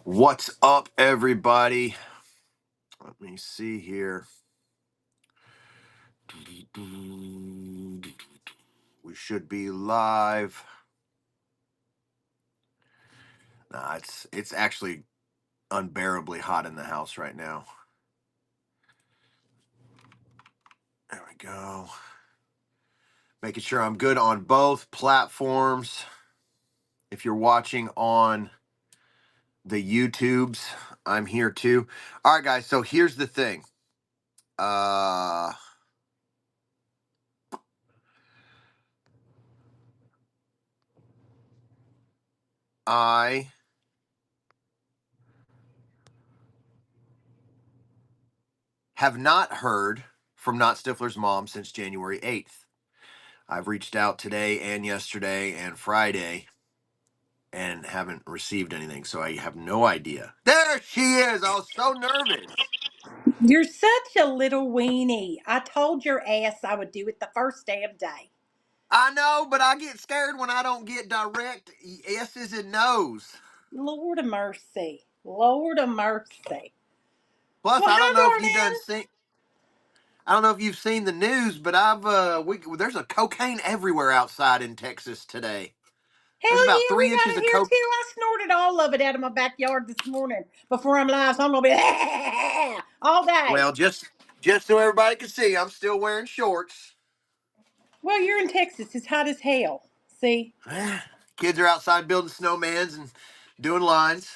What's up, everybody? Let me see here. We should be live. Nah, it's actually unbearably hot in the house right now. There we go. Making sure I'm good on both platforms. If you're watching on the YouTubes, I'm here too. All right, guys, so here's the thing. I have not heard from Not Stifler's mom since January 8th. I've reached out today and yesterday and Friday and haven't received anything, so I have no idea. There she is. I was so nervous. You're such a little weenie. I told your ass I would do it the first damn day. I know, but I get scared when I don't get direct yeses and nos. Lord of mercy. Lord of mercy. Plus, Well, I don't know if hi, you done darling. seen. I don't know if you've seen the news, but there's a cocaine everywhere outside in Texas today. There's Hell about yeah, we 3 inches got it of here coke. too. I snorted all of it out of my backyard this morning before I'm live, so I'm going to be all day. Well, just so everybody can see, I'm still wearing shorts. Well, you're in Texas. It's hot as hell. See? Kids are outside building snowmans and doing lines.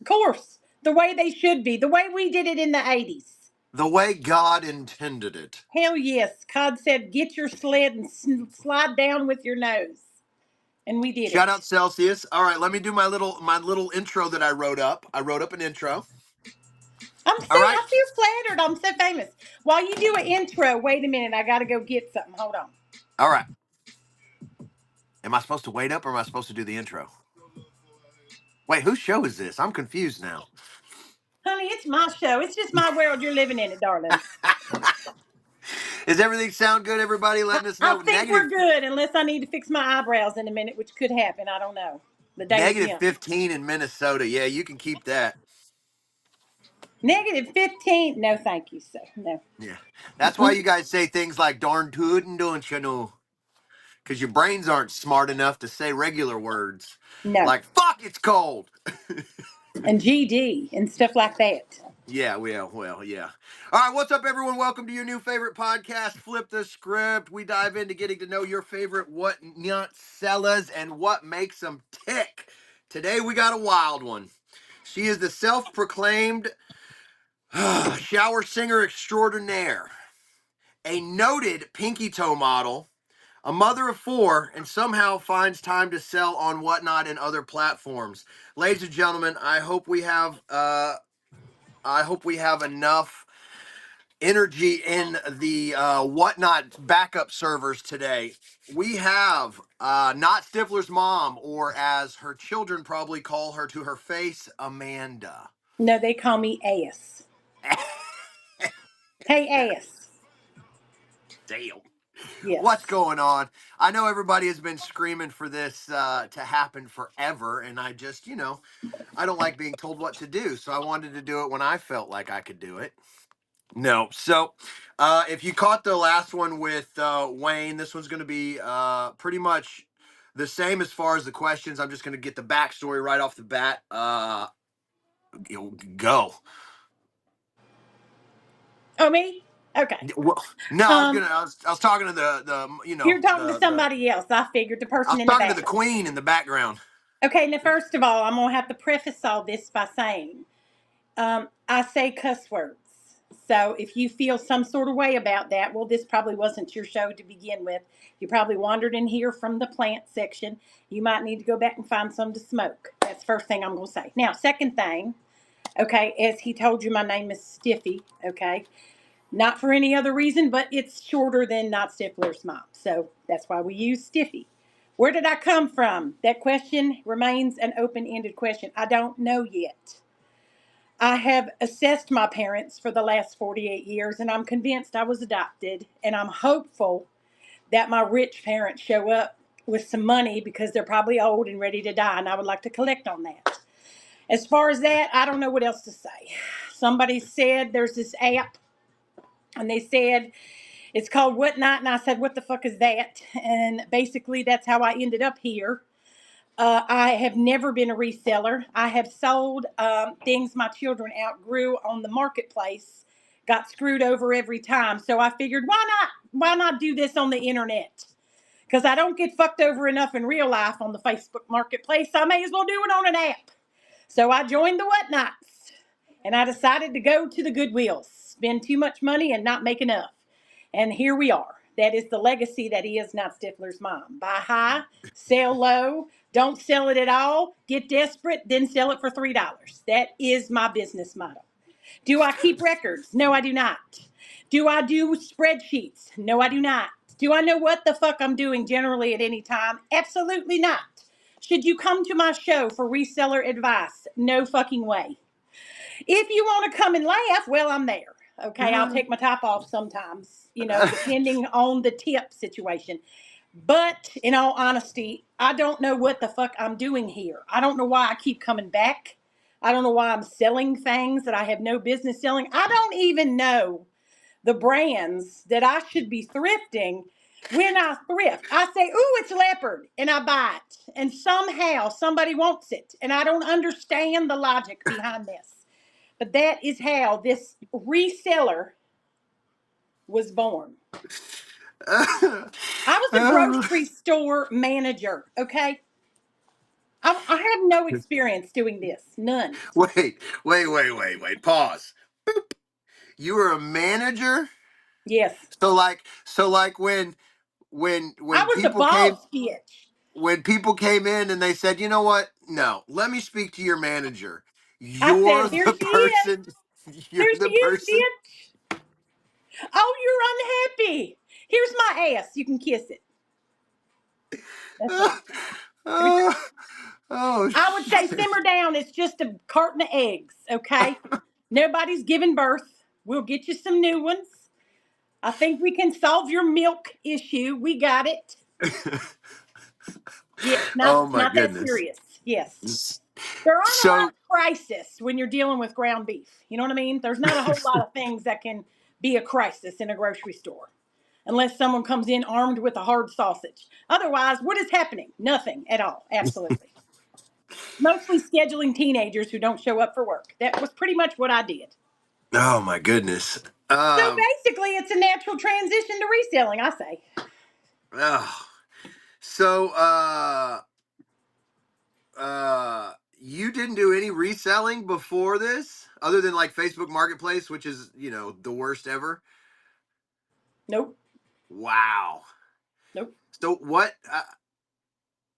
Of course. The way they should be. The way we did it in the 80s. The way God intended it. Hell yes. God said, get your sled and slide down with your nose. And we did Shout out it. Celsius. All right, let me do my little intro that I wrote up. I wrote up an intro. All right. I feel flattered. I'm so famous. While you do an intro, wait a minute. I got to go get something. Hold on. All right. Am I supposed to wait up or am I supposed to do the intro? Wait, whose show is this? I'm confused now. Honey, it's my show. It's just my world. You're living in it, darling. Does everything sound good, everybody? I, Letting us I know. think we're good, unless I need to fix my eyebrows in a minute, which could happen. I don't know. The day is Negative young. 15 in Minnesota. Yeah, you can keep that. Negative 15. No, thank you, sir. No. Yeah. That's why you guys say things like darn tootin', don't you know? Because your brains aren't smart enough to say regular words. No. Like, fuck, it's cold. And GD and stuff like that. Yeah, well, yeah. All right, what's up, everyone? Welcome to your new favorite podcast, Flip the Script. We dive into getting to know your favorite what not sellers and what makes them tick. Today, we got a wild one. She is the self-proclaimed shower singer extraordinaire, a noted pinky toe model, a mother of four, and somehow finds time to sell on Whatnot and other platforms. Ladies and gentlemen, I hope we have enough energy in the Whatnot backup servers today. We have Not Stifler's mom, or as her children probably call her to her face, Amanda. No, they call me ass. Hey, ass. Damn. What's Yes. going on? I know everybody has been screaming for this to happen forever, and I just, I don't like being told what to do, so I wanted to do it when I felt like I could do it. No. So, if you caught the last one with Wayne, this one's going to be pretty much the same as far as the questions. I'm just going to get the backstory right off the bat. Go. Oh, me? Okay. No, Um, I was talking to you're talking to somebody else. I figured the I person was in the talking to back. the queen in the background. Okay, now first of all, I'm gonna have to preface all this by saying, I say cuss words. So if you feel some sort of way about that, well, this probably wasn't your show to begin with. You probably wandered in here from the plant section. You might need to go back and find some to smoke. That's the first thing I'm gonna say. Now, second thing, okay, as he told you, my name is Stiffy. Okay, not for any other reason, but it's shorter than Not Stifler's mom. So that's why we use Stiffy. Where did I come from? That question remains an open-ended question. I don't know yet. I have assessed my parents for the last 48 years, and I'm convinced I was adopted, and I'm hopeful that my rich parents show up with some money because they're probably old and ready to die, and I would like to collect on that. As far as that, I don't know what else to say. Somebody said there's this app, and they said it's called Whatnot, and I said, what the fuck is that? And basically, that's how I ended up here. I have never been a reseller. I have sold things my children outgrew on the marketplace, got screwed over every time. So I figured, why not? Why not do this on the internet? Because I don't get fucked over enough in real life on the Facebook marketplace. I may as well do it on an app. So I joined the Whatnots, and I decided to go to the Goodwills, spend too much money and not make enough. And here we are. That is the legacy that is Not Stifler's Mom. Buy high, sell low, don't sell it at all, get desperate, then sell it for $3. That is my business model. Do I keep records? No, I do not. Do I do spreadsheets? No, I do not. Do I know what the fuck I'm doing generally at any time? Absolutely not. Should you come to my show for reseller advice? No fucking way. If you want to come and laugh, well, I'm there. Okay, I'll take my top off sometimes, depending on the tip situation. But in all honesty, I don't know what the fuck I'm doing here. I don't know why I keep coming back. I don't know why I'm selling things that I have no business selling. I don't even know the brands that I should be thrifting when I thrift. I say, ooh, it's leopard, and I buy it. And somehow somebody wants it. And I don't understand the logic behind this. But that is how this reseller was born. I was a grocery store manager, okay? I have no experience doing this. None. Wait. Pause. You were a manager? Yes. So like when I when was the people came boss bitch. when people came in and they said, "You know what? No, let me speak to your manager." I You're said, here the she is. person. You're Here she the is, person. bitch. Oh, you're unhappy. Here's my ass. You can kiss it. That's what I said. oh, oh I would say shit. simmer down. It's just a carton of eggs, okay? Nobody's giving birth. We'll get you some new ones. I think we can solve your milk issue. We got it. Yeah, Oh my not that goodness. serious. Yes. There aren't a lot So of crisis when you're dealing with ground beef. You know what I mean? There's not a whole lot of things that can be a crisis in a grocery store. Unless someone comes in armed with a hard sausage. Otherwise, what is happening? Nothing at all. Absolutely. Mostly scheduling teenagers who don't show up for work. That was pretty much what I did. oh my goodness. So basically, it's a natural transition to reselling, I say. Oh, so you didn't do any reselling before this, other than like Facebook Marketplace, which is the worst ever. Nope. Wow. Nope. So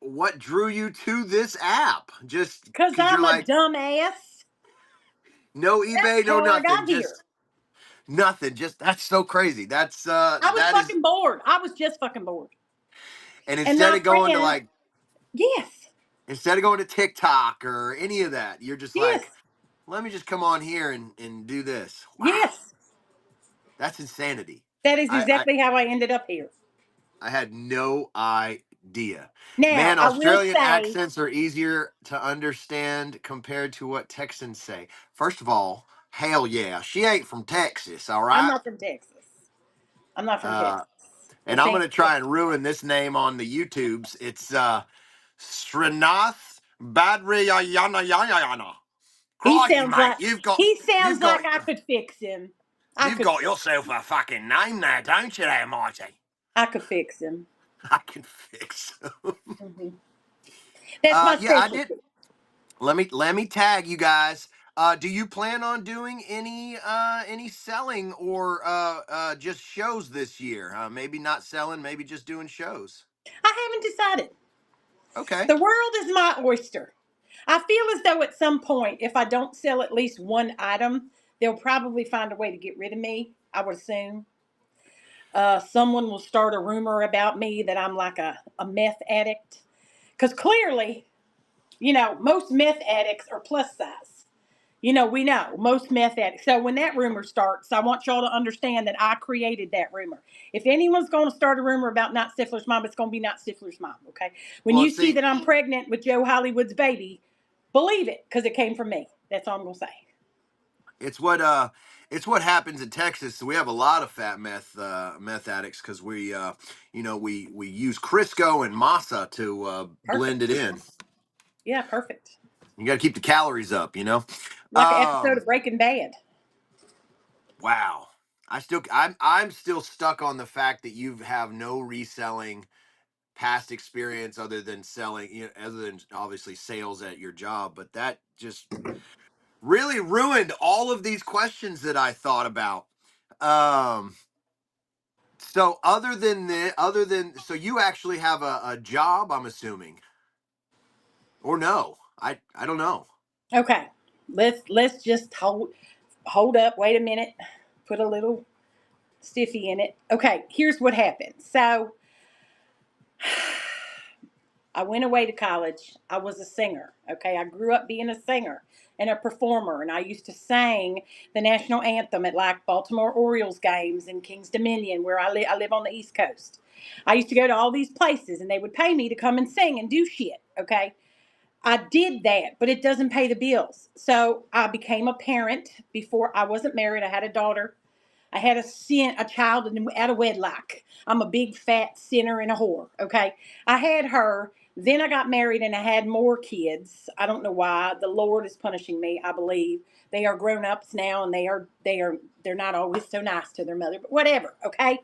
what drew you to this app? Just Because because you're I'm a like, dumbass. no That's eBay, no how I nothing, got here. just nothing. Just that's so crazy. That's I was that is, fucking bored. I was just fucking bored. and And my friend, yes, instead of going to TikTok or any of that, you're just like, yes, let me just come on here and do this. Wow, yes. that's insanity. That is I I, exactly how I ended up here. I had no idea. Now, Man, I will Australian say, accents are easier to understand compared to what Texans say. First of all, hell yeah, she ain't from Texas, all I'm right? not from Texas. I'm not from Uh, Texas. and This I'm ain't gonna try and Texas. ruin this name on the YouTubes. It's Srinath Badriyana. He Crikey, sounds mate, like he you've sounds got like I could fix him. I you've could got fix him. yourself a fucking name there, don't you, there, Mighty? I could fix him. I can fix. Hmm. That's my Yeah, I did. specialty. Let me tag you guys. Do you plan on doing any selling or just shows this year? Maybe not selling, maybe just doing shows. I haven't decided. Okay. The world is my oyster. I feel as though at some point, if I don't sell at least one item, they'll probably find a way to get rid of me. I would assume. Someone will start a rumor about me that I'm like a meth addict. Because clearly, most meth addicts are plus size. We know most meth addicts. So when that rumor starts, I want y'all to understand that I created that rumor. If anyone's going to start a rumor about Not Stifler's Mom, it's going to be Not Stifler's Mom, okay? When Well, you see see, that I'm pregnant with Joe Hollywood's baby, Believe it, because it came from me. That's all I'm gonna say. It's what it's what happens in Texas. So we have a lot of fat meth addicts because we we use Crisco and masa to blend it Perfect. in. Yeah, perfect. You got to keep the calories up, you know. Like an episode of Breaking Bad. Wow. I'm still stuck on the fact that you have no reselling past experience other than selling, other than obviously sales at your job, but that just really ruined all of these questions that I thought about. Um so so you actually have a job, I'm assuming. Or no. I don't know. Okay. Let's just hold up. Wait a minute. Put a little stiffy in it. Okay, here's what happened. So I went away to college. I was a singer. Okay, I grew up being a singer and a performer, and I used to sing the national anthem at like Baltimore Orioles games in Kings Dominion, where I live on the East Coast. I used to go to all these places, and they would pay me to come and sing and do shit. Okay, I did that, but it doesn't pay the bills. So I became a parent before I wasn't married. I had a daughter. I had a child out of wedlock. I'm a big fat sinner and a whore. Okay, I had her. Then I got married and I had more kids. I don't know why. The Lord is punishing me. I believe they are grown ups now, and they're not always so nice to their mother. But whatever. Okay,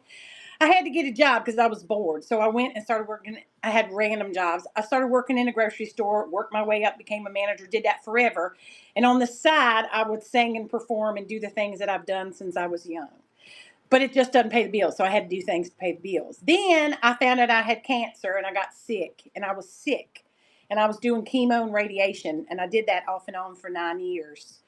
I had to get a job because I was bored. So I went and started working. I had random jobs. I started working in a grocery store, worked my way up, became a manager, did that forever. And on the side, I would sing and perform and do the things that I've done since I was young. But it just doesn't pay the bills. So I had to do things to pay the bills. Then I found out I had cancer and I got sick. And I was sick. And I was doing chemo and radiation. And I did that off and on for 9 years.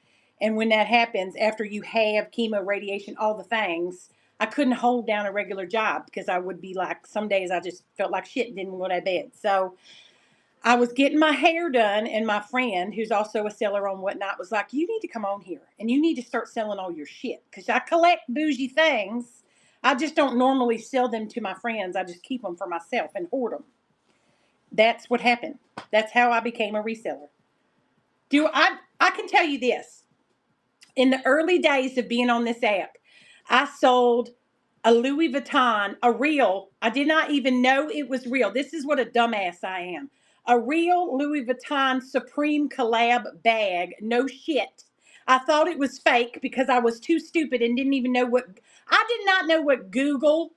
And when that happens, after you have chemo, radiation, all the things, I couldn't hold down a regular job because I would be like, some days I just felt like shit and didn't go to bed. So I was getting my hair done, and my friend, who's also a seller on Whatnot, was like, "You need to come on here and you need to start selling all your shit." Because I collect bougie things. I just don't normally sell them to my friends. I just keep them for myself and hoard them. That's what happened. That's how I became a reseller. I can tell you this. In the early days of being on this app, I sold a Louis Vuitton, a real, I did not even know it was real. This is what a dumbass I am. A real Louis Vuitton Supreme collab bag. No shit. I thought it was fake because I was too stupid and didn't even know I did not know what Google,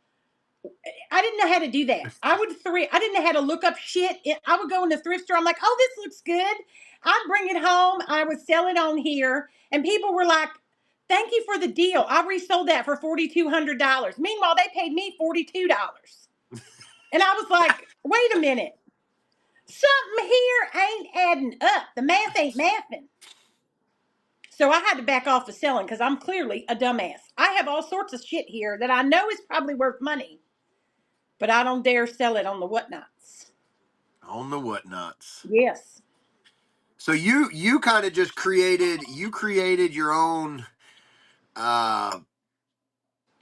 I didn't know how to do that. I didn't know how to look up shit. I would go in the thrift store. I'm like, oh, this looks good. I'd bring it home. I would sell it on here. And people were like, thank you for the deal. I resold that for $4,200. Meanwhile, they paid me $42. And I was like, wait a minute. Something here ain't adding up. The math ain't mathing. So I had to back off of selling because I'm clearly a dumbass. I have all sorts of shit here that I know is probably worth money, but I don't dare sell it on the whatnots. On the whatnots. Yes. So you kind of just created your own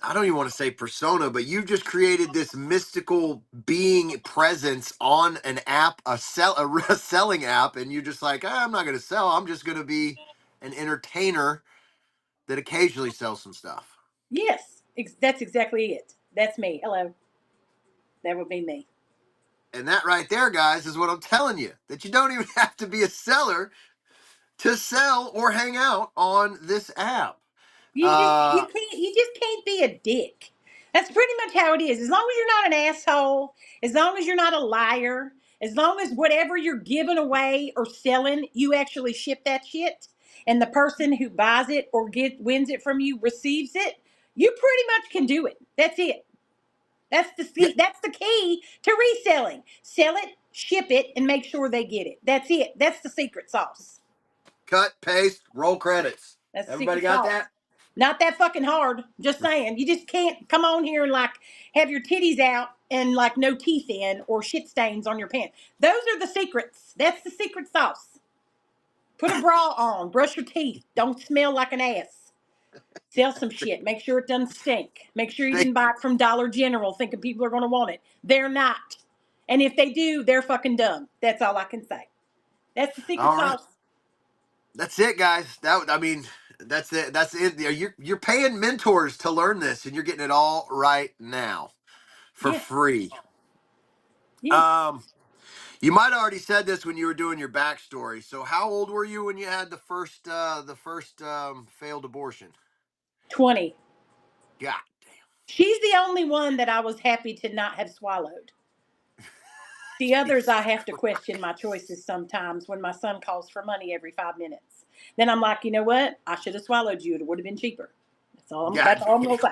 I don't even want to say persona, but you've just created this mystical being presence on an app, a selling app, and you're just like, I'm not going to sell. I'm just going to be an entertainer that occasionally sells some stuff. Yes. That's exactly it. That's me. Hello. That would be me. And that right there, guys, is what I'm telling you, that you don't even have to be a seller to sell or hang out on this app. Uh, You just can't be a dick. That's pretty much how it is. As long as you're not an asshole, as long as you're not a liar, as long as whatever you're giving away or selling, you actually ship that shit, and the person who buys it or wins it from you receives it, you pretty much can do it. That's it. yeah, That's the key to reselling. Sell it, ship it, and make sure they get it. That's it. That's the secret sauce. cut, paste, roll credits. That's the Everybody secret got sauce. that? Not that fucking hard. Just saying. You just can't come on here and like have your titties out and like no teeth in or shit stains on your pants. Those are the secrets. That's the secret sauce. Put a bra on. Brush your teeth. Don't smell like an ass. Sell some shit. Make sure it doesn't stink. Make sure you They, didn't buy it from Dollar General thinking people are going to want it. They're not. And if they do, they're fucking dumb. That's all I can say. That's the secret all right. sauce. That's it, guys. I mean, that's it. That's it. You're paying mentors to learn this, and you're getting it all right now for Yes. free. Yes. Um, you might have already said this when you were doing your backstory. So, how old were you when you had the first failed abortion? 20. God She's the only one that I was happy to not have swallowed. The damn. others, Jesus I have to Christ. question my choices sometimes when my son calls for money every 5 minutes. Then I'm like, you know what? I should have swallowed you. It would have been cheaper. That's God all I'm damn. gonna say.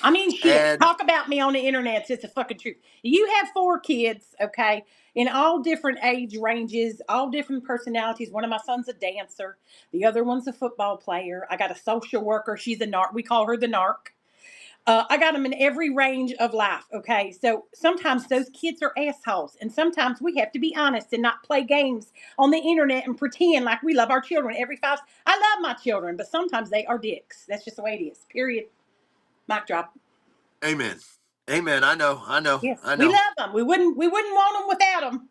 I mean, shit. And Talk about me on the internet. It's the fucking truth. You have 4 kids, okay, in all different age ranges, all different personalities. One of my sons a dancer. The other one's a football player. I got a social worker. She's a narc. We call her the narc. I got them in every range of life. Okay. So sometimes those kids are assholes. And sometimes we have to be honest and not play games on the internet and pretend like we love our children every five. I love my children, but sometimes they are dicks. That's just the way it is. Period. Mic drop. amen. Amen. I know. I know. Yes. I We know. love them. We wouldn't want them without them,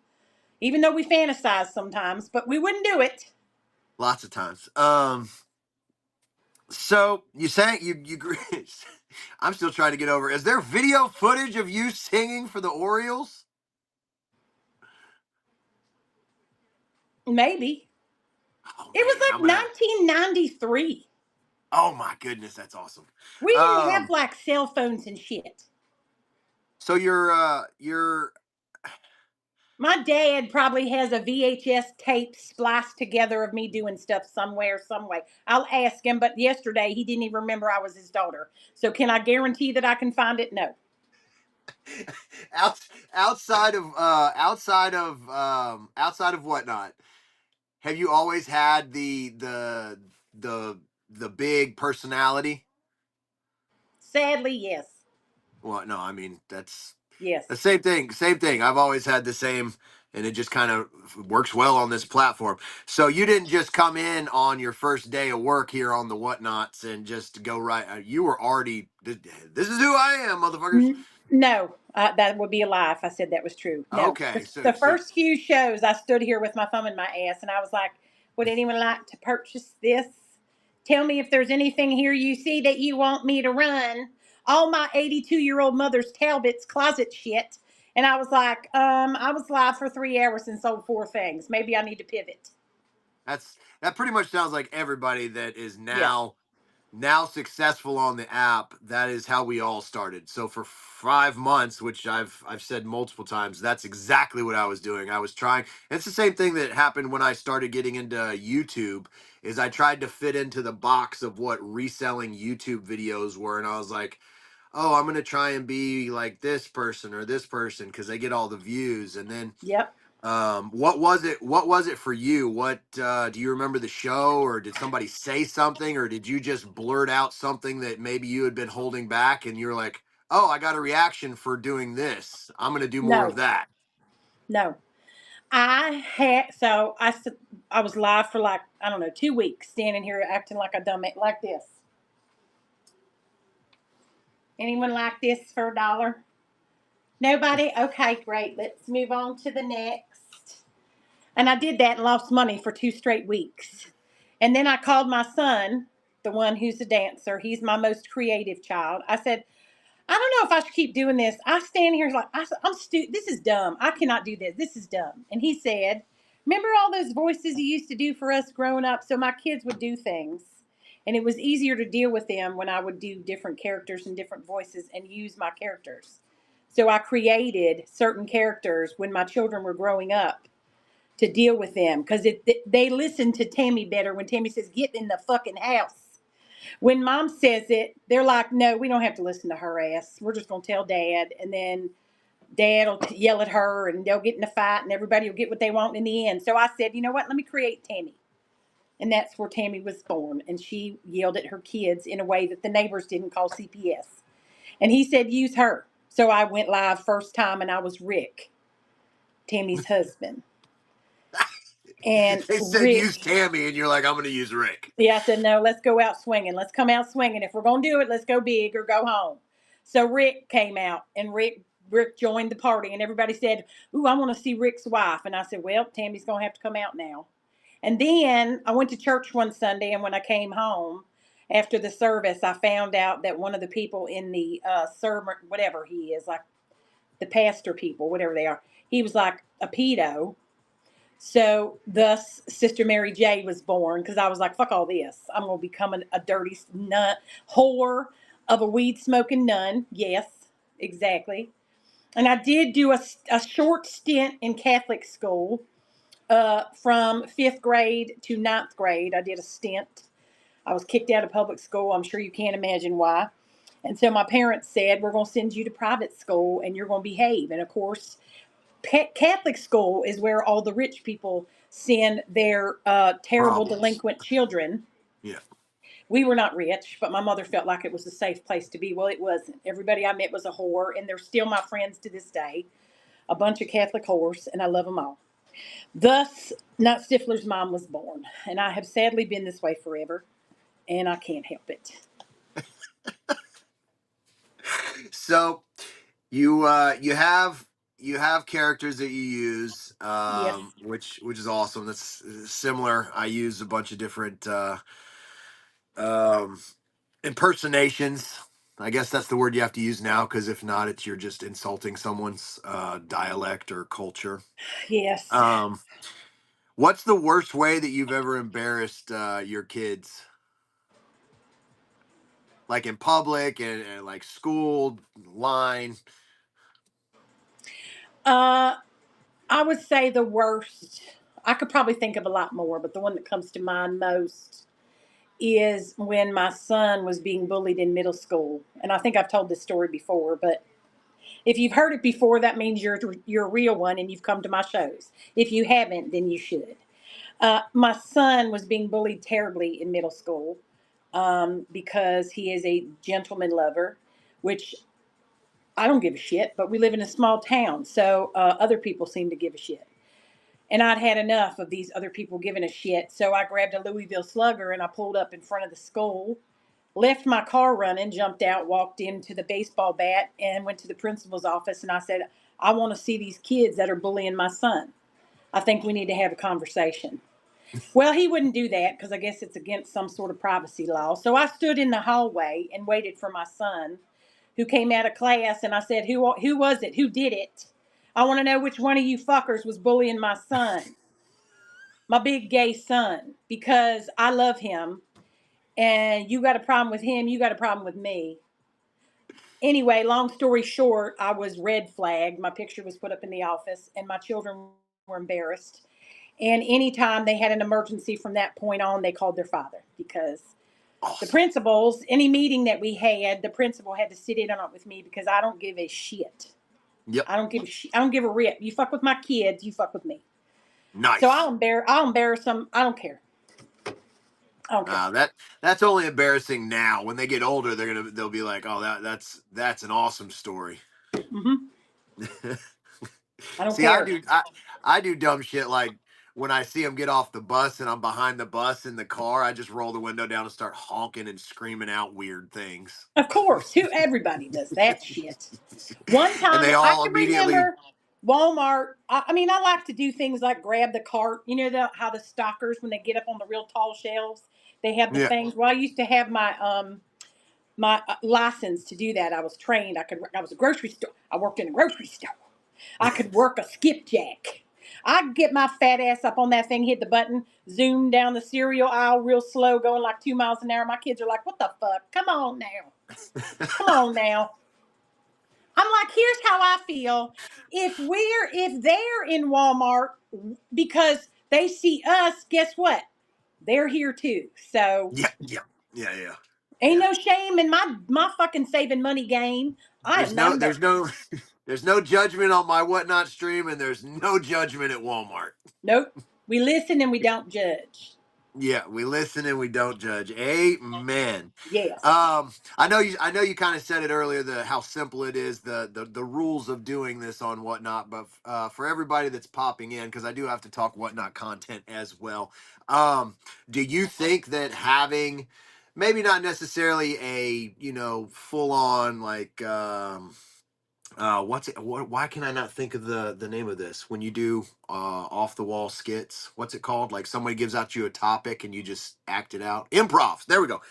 even though we fantasize sometimes, but we wouldn't do it. Lots of times. So you sang you. I'm still trying to get over. Is there video footage of you singing for the Orioles? Maybe. Oh It was man, I'm like gonna have. 1993. Oh my goodness, that's awesome. We didn't have Um, like cell phones and shit. so you're My dad probably has a VHS tape spliced together of me doing stuff somewhere, some way. I'll ask him, but yesterday he didn't even remember I was his daughter. So can I guarantee that I can find it? No. out, outside of whatnot. Have you always had the the big personality? Sadly, yes. Well, no, I mean that's Yes. the same thing. Same thing. I've always had the same, and it just kind of works well on this platform. So you didn't just come in on your first day of work here on the whatnots and just go right. You were already. This is who I am, motherfuckers. No, that would be a lie if I said that was true. No, Okay, the so first few shows I stood here with my thumb in my ass and I was like, would anyone like to purchase this? Tell me if there's anything here you see that you want me to run. All my 82-year-old mother's Talbot's closet shit. And I was like, I was live for 3 hours and sold 4 things. Maybe I need to pivot. that pretty much sounds like everybody that is Yeah. now successful on the app. That is how we all started. So for 5 months, which I've said multiple times, that's exactly what I was doing. I was trying. It's the same thing that happened when I started getting into YouTube. Is I tried to fit into the box of what reselling YouTube videos were, and I was like, oh, I'm gonna try and be like this person or this person because they get all the views. And then Yep. what was it? What was it for you? What do you remember the show, or did somebody say something, or did you just blurt out something that maybe you had been holding back, and you're like, "Oh, I got a reaction for doing this. I'm gonna do more of No, that." no. I was live for like, I don't know, 2 weeks, standing here acting like a dumbass, like this. Anyone like this for $1? Nobody? Okay, great. Let's move on to the next. And I did that and lost money for 2 straight weeks. And then I called my son, the one who's a dancer. He's my most creative child. I said, I don't know if I should keep doing this. I stand here like this is dumb. I cannot do this. This is dumb. And he said, remember all those voices you used to do for us growing up? So my kids would do things. And it was easier to deal with them when I would do different characters and different voices and use my characters. So I created certain characters when my children were growing up to deal with them because they listen to Tammy better when Tammy says, get in the fucking house. When mom says it, they're like, no, we don't have to listen to her ass. We're just going to tell dad. And then dad will yell at her and they'll get in a fight and everybody will get what they want in the end. So I said, you know what? Let me create Tammy. And that's where Tammy was born. And she yelled at her kids in a way that the neighbors didn't call CPS. And he said, use her. So I went live first time and I was Rick, Tammy's husband. And They said use Rick, Tammy, and you're like, "I'm gonna use Rick." yeah, I said, no, let's go out swinging. Let's come out swinging. If we're going to do it, let's go big or go home. So Rick came out and Rick joined the party and everybody said, ooh, I want to see Rick's wife. And I said, well, Tammy's going to have to come out now. And then I went to church one Sunday, and when I came home after the service, I found out that one of the people in the sermon, whatever he is, like the pastor people, whatever they are, he was like a pedo. So, thus, Sister Mary J was born because I was like, fuck all this. I'm going to become a dirty nun, whore of a weed smoking nun. Yes, exactly. And I did do a short stint in Catholic school from fifth grade to ninth grade. I did a stint. I was kicked out of public school. I'm sure you can't imagine why. And so my parents said, we're going to send you to private school and you're going to behave. And of course, Catholic school is where all the rich people send their terrible Problems. delinquent children. Yeah. We were not rich, but my mother felt like it was a safe place to be. Well, it wasn't. Everybody I met was a whore, and they're still my friends to this day. A bunch of Catholic whores, and I love them all. Thus, Not Stifler's mom was born, and I have sadly been this way forever, and I can't help it. So you have characters that you use, Yes, which is awesome. That's similar. I use a bunch of different um, impersonations. I guess that's the word you have to use now, because if not, it's you're just insulting someone's dialect or culture. yes. Um, what's the worst way that you've ever embarrassed your kids, like in public and like school line? Uh, I would say the worst. I could probably think of a lot more, but the one that comes to mind most is when my son was being bullied in middle school. And I think I've told this story before, but if you've heard it before, that means you're a real one and you've come to my shows. If you haven't, then you should. My son was being bullied terribly in middle school because he is a gentleman lover, which I don't give a shit, but we live in a small town, so other people seem to give a shit. And I'd had enough of these other people giving a shit, so I grabbed a Louisville Slugger and I pulled up in front of the school, left my car running, jumped out, walked into the baseball bat, and went to the principal's office. And I said, I want to see these kids that are bullying my son. I think we need to have a conversation. Well, he wouldn't do that because I guess it's against some sort of privacy law. So I stood in the hallway and waited for my son, who came out of class, and I said, who was it? Who did it? I want to know which one of you fuckers was bullying my son, my big gay son, because I love him. And you got a problem with him, you got a problem with me. Anyway, long story short, I was red flagged. My picture was put up in the office, and my children were embarrassed. And anytime they had an emergency from that point on, they called their father because the Awesome. principals, any meeting that we had, the principal had to sit in on it with me because I don't give a shit. Yep. I don't give a shit. I don't give a rip. You fuck with my kids, you fuck with me. So Nice. I'll embarrass them. I don't care. I don't care. That's only embarrassing now. When they get older, they'll be like, "Oh, that's an awesome story." Hmm. I don't See, I care. do I do dumb shit like when I see them get off the bus and I'm behind the bus in the car, I just roll the window down and start honking and screaming out weird things. Of course, who everybody does that shit. One And time they I all can immediately, remember Walmart. I mean, I like to do things like grab the cart. You know how the stockers, when they get up on the real tall shelves, they have the yeah. things. Well, I used to have my license to do that. I was trained. I was a grocery store. I worked in a grocery store. I could work a skipjack. I'd get my fat ass up on that thing, hit the button, zoom down the cereal aisle real slow, going like 2 miles an hour. My kids are like, "What the fuck? Come on now, come on now." I'm like, here's how I feel. If they're in Walmart because they see us, guess what? They're here too. So Yeah, yeah, yeah, yeah, ain't yeah. no shame in my fucking saving money game. I am There's not no, there's no, embarrassed. there's no judgment on my whatnot stream, and there's no judgment at Walmart. Nope. We listen and we don't judge. Yeah, we listen and we don't judge. Amen. Yes. I know you kind of said it earlier, the how simple it is, the rules of doing this on whatnot, but for everybody that's popping in, because I do have to talk whatnot content as well. Do you think that having maybe not necessarily a full on like What's it? Why can I not think of the name of this? When you do off the wall skits, what's it called? Like somebody gives out you a topic and you just act it out. Improv. There we go.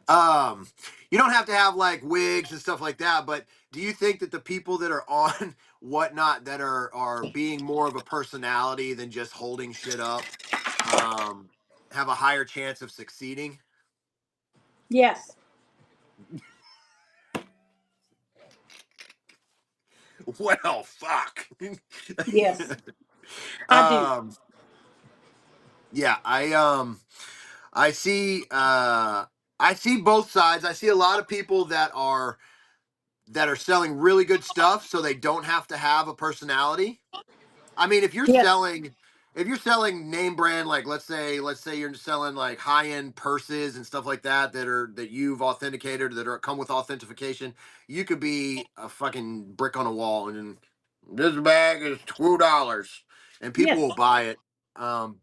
Um, you don't have to have like wigs and stuff like that, but do you think that the people that are on whatnot that are being more of a personality than just holding shit up, um, have a higher chance of succeeding? Yes. Well, fuck. Yes. I do. um, yeah, I see I see both sides. I see a lot of people that are selling really good stuff so they don't have to have a personality. I mean, Yes. if you're selling name brand, like let's say you're selling like high end purses and stuff like that that you've authenticated that are come with authentication, you could be a fucking brick on a wall and this bag is $2 and people will Yes. buy it.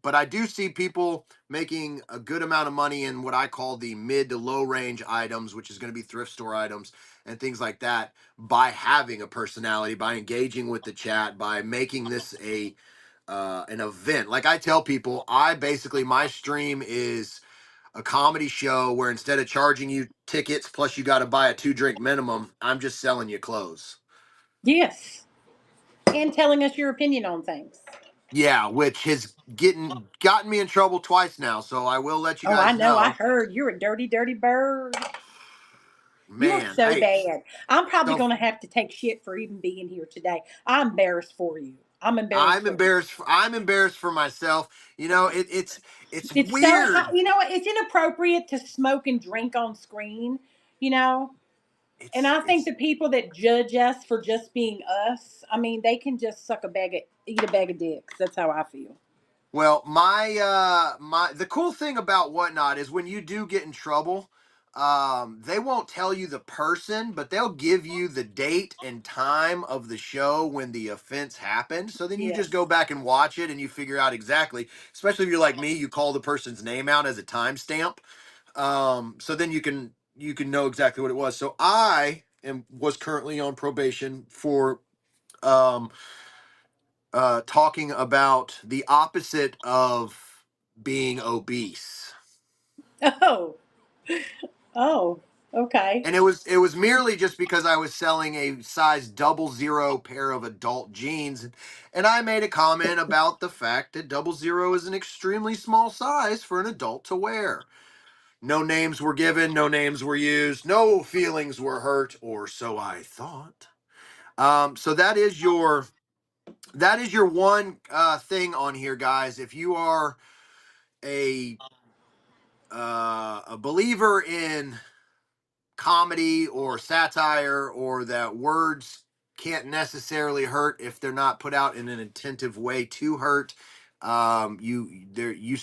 But I do see people making a good amount of money in what I call the mid to low range items, which is going to be thrift store items and things like that, by having a personality, by engaging with the chat, by making this a an event. Like I tell people, I basically my stream is a comedy show where instead of charging you tickets plus you got to buy a 2 drink minimum, I'm just selling you clothes. Yes. And telling us your opinion on things. Yeah, which has getting gotten me in trouble twice now, so I will let you Oh, I guys know. I know. heard you're a dirty, dirty bird. You're Man, so hey, bad. I'm probably so going to have to take shit for even being here today. I'm embarrassed for you. I'm embarrassed I'm for you. embarrassed. I'm embarrassed for myself. You know, it's It's so weird. hot. You know what? It's inappropriate to smoke and drink on screen, you know? And I think It's the people that judge us for just being us, I mean, they can just eat a bag of dicks. That's how I feel. Well, my the cool thing about whatnot is when you do get in trouble, they won't tell you the person, but they'll give you the date and time of the show when the offense happened. So then you just go Yes. back and watch it and you figure out exactly, especially if you're like me, you call the person's name out as a timestamp. So then you can know exactly what it was. So I am was currently on probation for um talking about the opposite of being obese. Oh, oh, okay. And it was merely just because I was selling a size 00 pair of adult jeans, and I made a comment about the fact that 00 is an extremely small size for an adult to wear. No names were given, no names were used, no feelings were hurt, or so I thought. So that is your one thing on here, guys. If you are a a believer in comedy or satire or that words can't necessarily hurt if they're not put out in an attentive way to hurt. You there you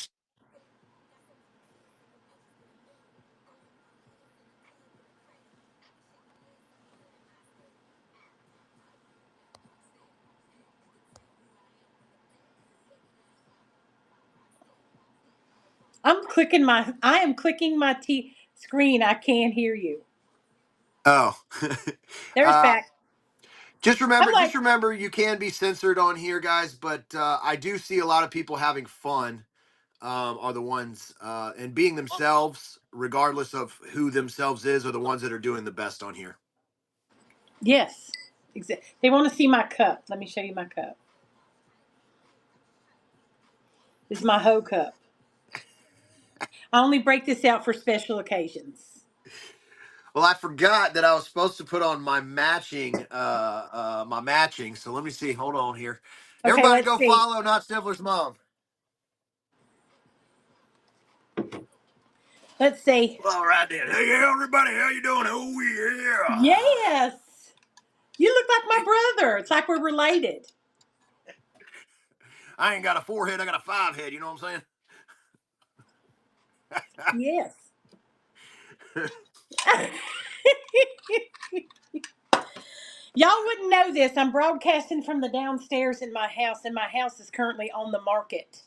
I am clicking my screen. I can't hear you. oh There's uh back. I'm just like, remember you can be censored on here, guys, but I do see a lot of people having fun. Are the ones and being themselves regardless of who themselves is are the ones that are doing the best on here. yes. They want to see my cup. Let me show you my cup. This is my hoe cup. I only break this out for special occasions. Well, I forgot that I was supposed to put on my matching. So let me see. Hold on here. Okay, Everybody let's go see. follow Not Stifler's Mom. Let's see. All right then. Hey everybody, how you doing? Oh yeah. Yes. You look like my brother. It's like we're related. I ain't got a 4 head, I got a 5 head, you know what I'm Yes. saying? Y'all wouldn't know this. I'm broadcasting from the downstairs in my house, and my house is currently on the market.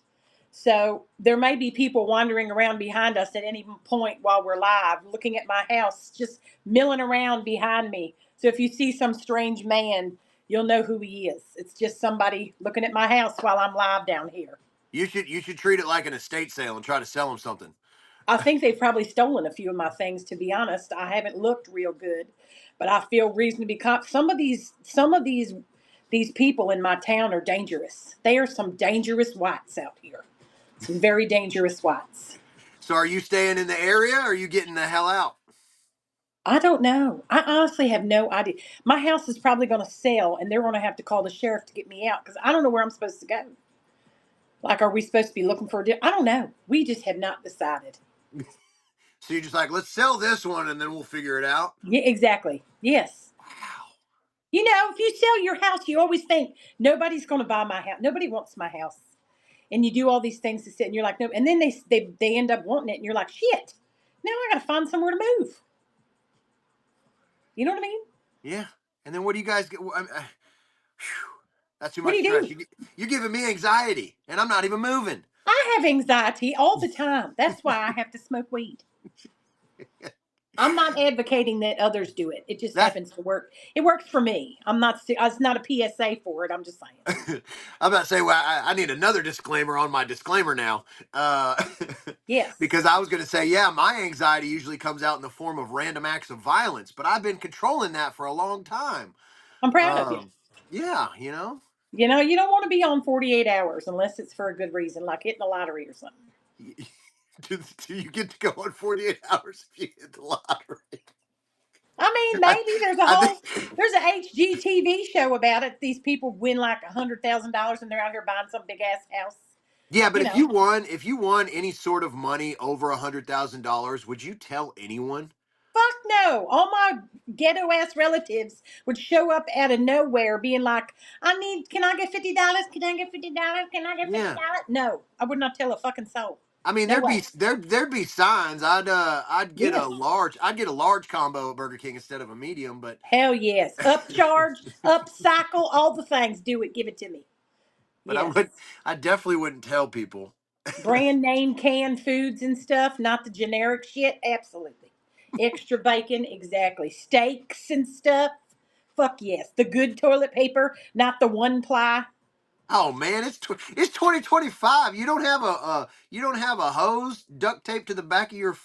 So there may be people wandering around behind us at any point while we're live, looking at my house, just milling around behind me. So if you see some strange man, you'll know who he is. It's just somebody looking at my house while I'm live down here. You should treat it like an estate sale and try to sell them something. I think they've probably stolen a few of my things. To be honest, I haven't looked real good, but I feel reason to be some of these people in my town are dangerous. They are some dangerous whites out here. Some very dangerous whites. So are you staying in the area or are you getting the hell out? I don't know. I honestly have no idea. My house is probably going to sell, and they're going to have to call the sheriff to get me out because I don't know where I'm supposed to go. Like, are we supposed to be looking for I don't know. We just have not decided. So you're just like, let's sell this one and then we'll figure it out. Yeah, exactly. Yes. Wow. You know, if you sell your house, you always think nobody's going to buy my house. Nobody wants my house, and you do all these things to sit, and you're like, no. And then they end up wanting it, and you're like, shit. Now I got to find somewhere to move. You know what I mean? Yeah. And then what do you guys get? That's too What do much you stress. do? You're giving me anxiety, and I'm not even moving. I have anxiety all the time. That's why I have to smoke weed. I'm not advocating that others do it. It just That happens to work. It works for me. I'm not. It's not a PSA for it. I'm just saying. I'm about to say, well, I need another disclaimer on my disclaimer now, Yes, because I was going to say, yeah, my anxiety usually comes out in the form of random acts of violence, but I've been controlling that for a long time. I'm proud of you. Um, yeah, you know, You know, you don't want to be on 48 hours unless it's for a good reason, like hitting the lottery or something. do you get to go on 48 hours if you hit the lottery? I mean, I, maybe I think, there's a HGTV show about it. These people win like $100,000 and they're out here buying some big ass house. yeah, but You know, if you won any sort of money over $100,000, would you tell anyone? fuck no. All my ghetto ass relatives would show up out of nowhere being like, can I get $50? Can I get $50? Can I get Yeah. $50? No, I would not tell a fucking soul. I mean, No way. there'd be signs. Yes. I'd get a large combo at Burger King instead of a medium, but Hell yes. Upcharge, upcycle, all the things. Do it. Give it to me. but Yes. I definitely wouldn't tell people. Brand name canned foods and stuff, not the generic shit. Absolutely. Extra bacon, exactly. Steaks and stuff. Fuck yes. The good toilet paper, not the one ply. Oh man, it's 2025. You don't have a hose duct taped to the back of your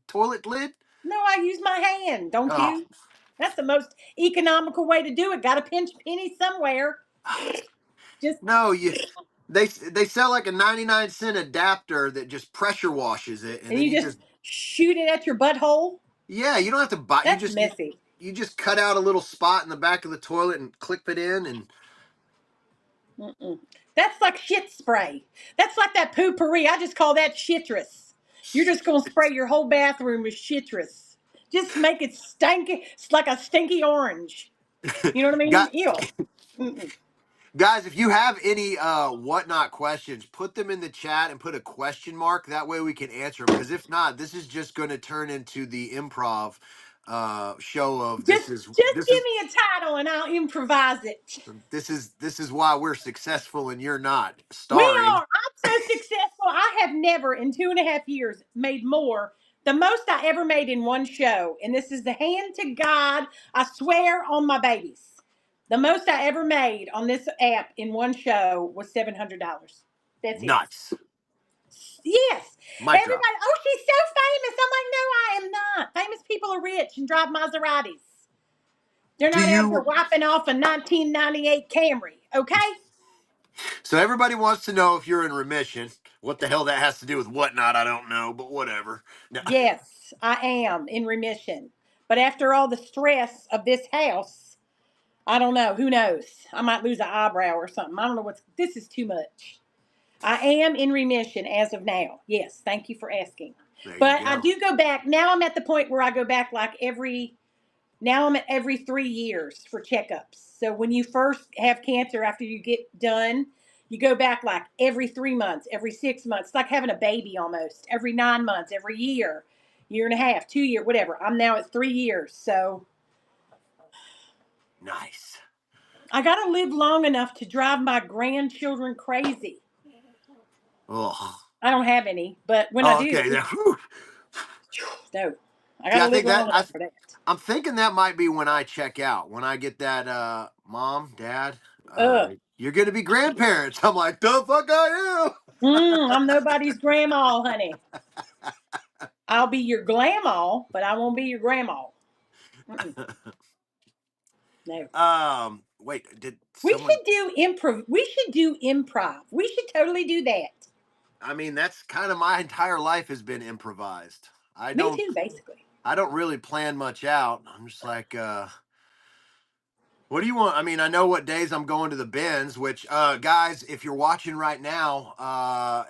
toilet lid. No, I use my hand, don't Oh, you? That's the most economical way to do it. Got to pinch pennies somewhere. Just no, they sell like a 99-cent adapter that just pressure washes it, and and then you you just just shoot it at your butthole. yeah, you don't have to buy. That's messy. You just cut out a little spot in the back of the toilet and clip it in, and Mm-mm. That's like shit spray. That's like that poopery. I just call that shitrous. You're just gonna spray your whole bathroom with shitrous. Just make it stinky. It's like a stinky orange. You know what I mean? got Ew. Mm-mm. guys, if you have any whatnot questions, put them in the chat and put a question mark. That way we can answer them. Because if not, this is just going to turn into the improv show of Just just give me a title and I'll improvise it. this is why we're successful and you're not. We Starring are. I'm so successful. I have never in 2.5 years made more. The most I ever made in one show, and this is the hand to God, I swear on my babies. The most I ever made on this app in one show was $700. That's it. nuts. Yes. Mic drop. Everybody, oh, she's so famous. I'm like, no, I am not. Famous people are rich and drive Maseratis. They're Do not out here you wiping off a 1998 Camry, okay? So everybody wants to know if you're in remission. What the hell that has to do with whatnot, I don't know, but whatever. No. Yes, I am in remission. But after all the stress of this house, I don't know. Who knows? I might lose an eyebrow or something. I don't know this is too much. I am in remission as of now. Yes, thank you for asking. There you But I go. do go back. Now I'm at the point where I go back now I'm at every 3 years for checkups. So when you first have cancer, after you get done, you go back like every 3 months, every 6 months. It's like having a baby almost. Every 9 months, every year and a half, 2 year, whatever. I'm now at 3 years. So Nice. I got to live long enough to drive my grandchildren crazy. Oh. I don't have any, but when I Oh, okay. do, Whew. no, I See, got to live long enough for that. I'm thinking that might be when I check out. When I get that, mom, dad, Ugh. you're gonna be grandparents. I'm like, the fuck I I'm nobody's grandma, honey. I'll be your glamma, but I won't be your grandma. Mm-mm, no. Wait, did We someone? should do improv. We should do improv. We should totally do that. I mean, that's kind of my entire life has been improvised. I Me don't, too, basically. I don't really plan much out. I'm just like, what do you want? I mean, I know what days I'm going to the bins, which, guys, if you're watching right now,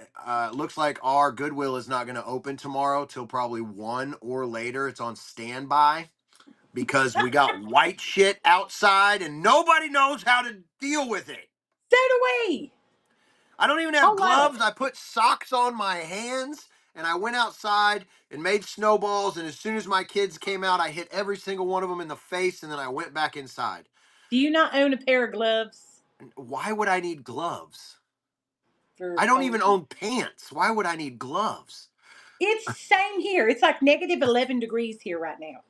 looks like our Goodwill is not going to open tomorrow till probably 1 or later. It's on standby because we got white shit outside and nobody knows how to deal with it. So do we. I don't even have Whole lot of gloves. it. I put socks on my hands and I went outside and made snowballs. And as soon as my kids came out, I hit every single one of them in the face and then I went back inside. Do you not own a pair of gloves Why would I need gloves? for I don't even cold? own pants. Why would I need gloves? It's same here. It's like negative 11 degrees here right now.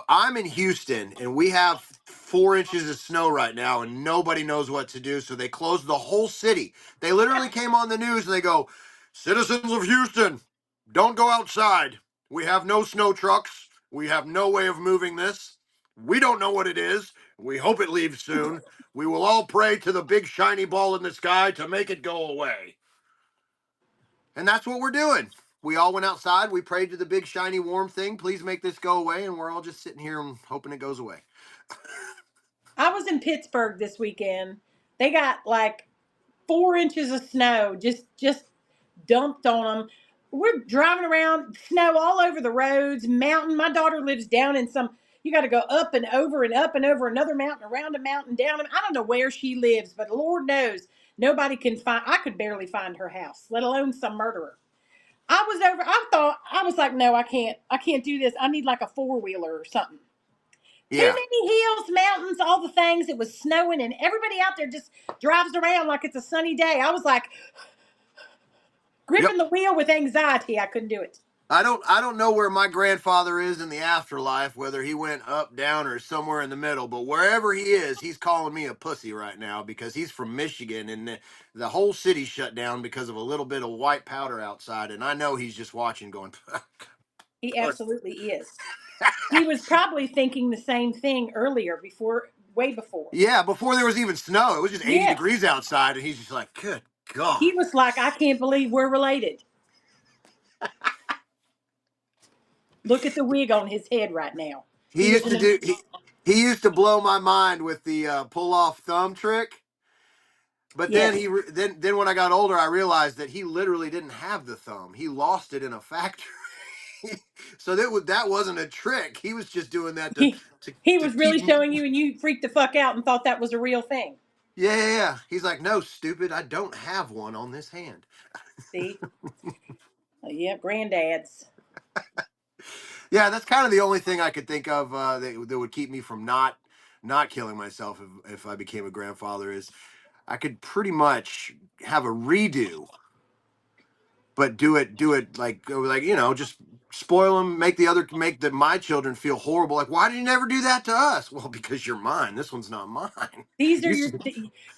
I'm in Houston and we have 4 inches of snow right now and nobody knows what to do. So they closed the whole city. They literally came on the news and they go, citizens of Houston, don't go outside. We have no snow trucks. We have no way of moving this. We don't know what it is. We hope it leaves soon. We will all pray to the big shiny ball in the sky to make it go away. And that's what we're doing. We all went outside. We prayed to the big, shiny, warm thing. Please make this go away. And we're all just sitting here and hoping it goes away. I was in Pittsburgh this weekend. They got like 4 inches of snow just dumped on them. We're driving around, snow all over the roads, mountain. My daughter lives down in some. You got to go up and over and up and over another mountain, around a mountain, down. I don't know where she lives, but Lord knows nobody can find. I could barely find her house, let alone some murderer. I was over. I thought I was like, no, I can't. I can't do this. I need like a four-wheeler or something. Too Yeah. many hills, mountains, all the things. It was snowing, and everybody out there just drives around like it's a sunny day. I was like Yep. gripping the wheel with anxiety. I couldn't do it. I don't know where my grandfather is in the afterlife, whether he went up, down, or somewhere in the middle, but wherever he is, he's calling me a pussy right now because he's from Michigan and the whole city shut down because of a little bit of white powder outside. And I know he's just watching going, He pussy. absolutely is. He was probably thinking the same thing earlier, before, way before. Yeah, before there was even snow, it was just 80 Yes. degrees outside. And he's just like, good God. He was like, I can't believe we're related. Look at the wig on his head right now. He He is used in to a. do, he used to blow my mind with the pull off thumb trick. But then Yes. then when I got older, I realized that he literally didn't have the thumb. He lost it in a factory. So that wasn't a trick. He was just doing that He, to he to was really keep me. showing you, and you freaked the fuck out and thought that was a real thing. Yeah, yeah, yeah. He's like, no, stupid. I don't have one on this hand. See? Yeah, granddads. Yeah, that's kind of the only thing I could think of that would keep me from not killing myself if I became a grandfather is I could pretty much have a redo but do it like just spoil them, make my children feel horrible. Like, why did you never do that to us? Well, because you're mine. This one's not mine. These are You,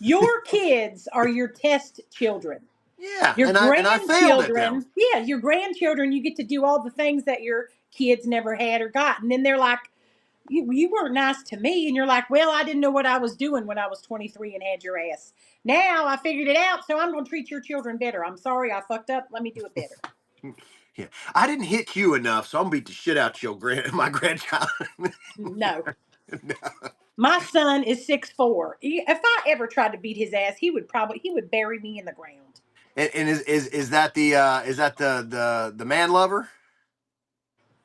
your kids are your test children. yeah, Your and I failed at them. grandchildren, yeah, your grandchildren, you get to do all the things that your kids never had or got. And then they're like, you weren't nice to me. And you're like, well, I didn't know what I was doing when I was 23 and had your ass. Now I figured it out, so I'm going to treat your children better. I'm sorry I fucked up. Let me do it better. Yeah, I didn't hit you enough, so I'm gonna beat the shit out your my grandchild. No. No. My son is 6'4". If I ever tried to beat his ass, he would bury me in the ground. And is that the man lover?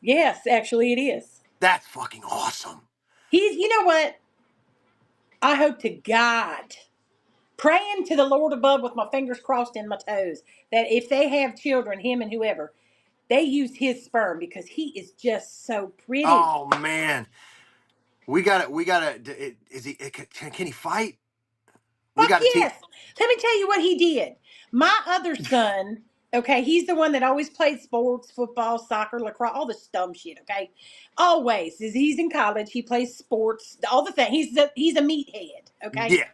Yes, actually it is. That's fucking awesome. You know what? I hope to God, praying to the Lord above with my fingers crossed and my toes, that if they have children, him and whoever, they use his sperm because he is just so pretty. Oh man, we got to. Is he? Can he fight? We Fuck got to teach. yes. Let me tell you what he did. My other son, Okay, he's the one that always played sports, football, soccer, lacrosse, all this dumb shit. Okay, always. As he's in college, he plays sports, all the things. He's a meathead. Okay, Yeah.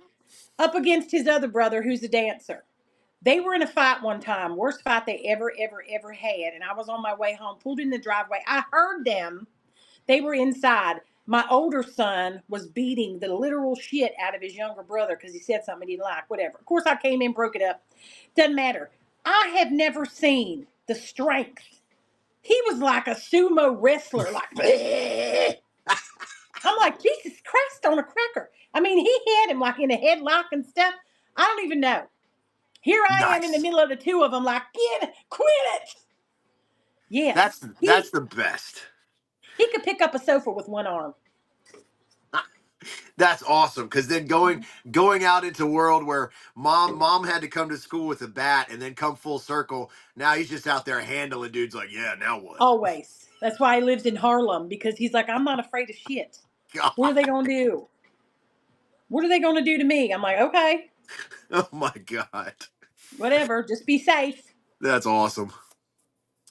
up against his other brother, who's a dancer. They were in a fight one time, worst fight they ever had. And I was on my way home, pulled in the driveway. I heard them. They were inside. My older son was beating the literal shit out of his younger brother because he said something he didn't like, whatever. Of course, I came in, broke it up. Doesn't matter. I have never seen the strength. He was like a sumo wrestler, like, bleh. I'm like, Jesus Christ on a cracker. I mean, he had him like in a headlock and stuff. I don't even know. Here I am in the Nice. middle of the two of them, like, quit it. That's Yes, that's the best. he could pick up a sofa with one arm. That's awesome because then going out into a world where mom had to come to school with a bat and then come full circle. Now he's just out there handling dudes like, yeah, now what? Always. That's why he lives in Harlem because he's like, I'm not afraid of shit. What are they God. going to do? What are they going to do to me? I'm like, okay, Oh my God. whatever. Just be safe. That's awesome.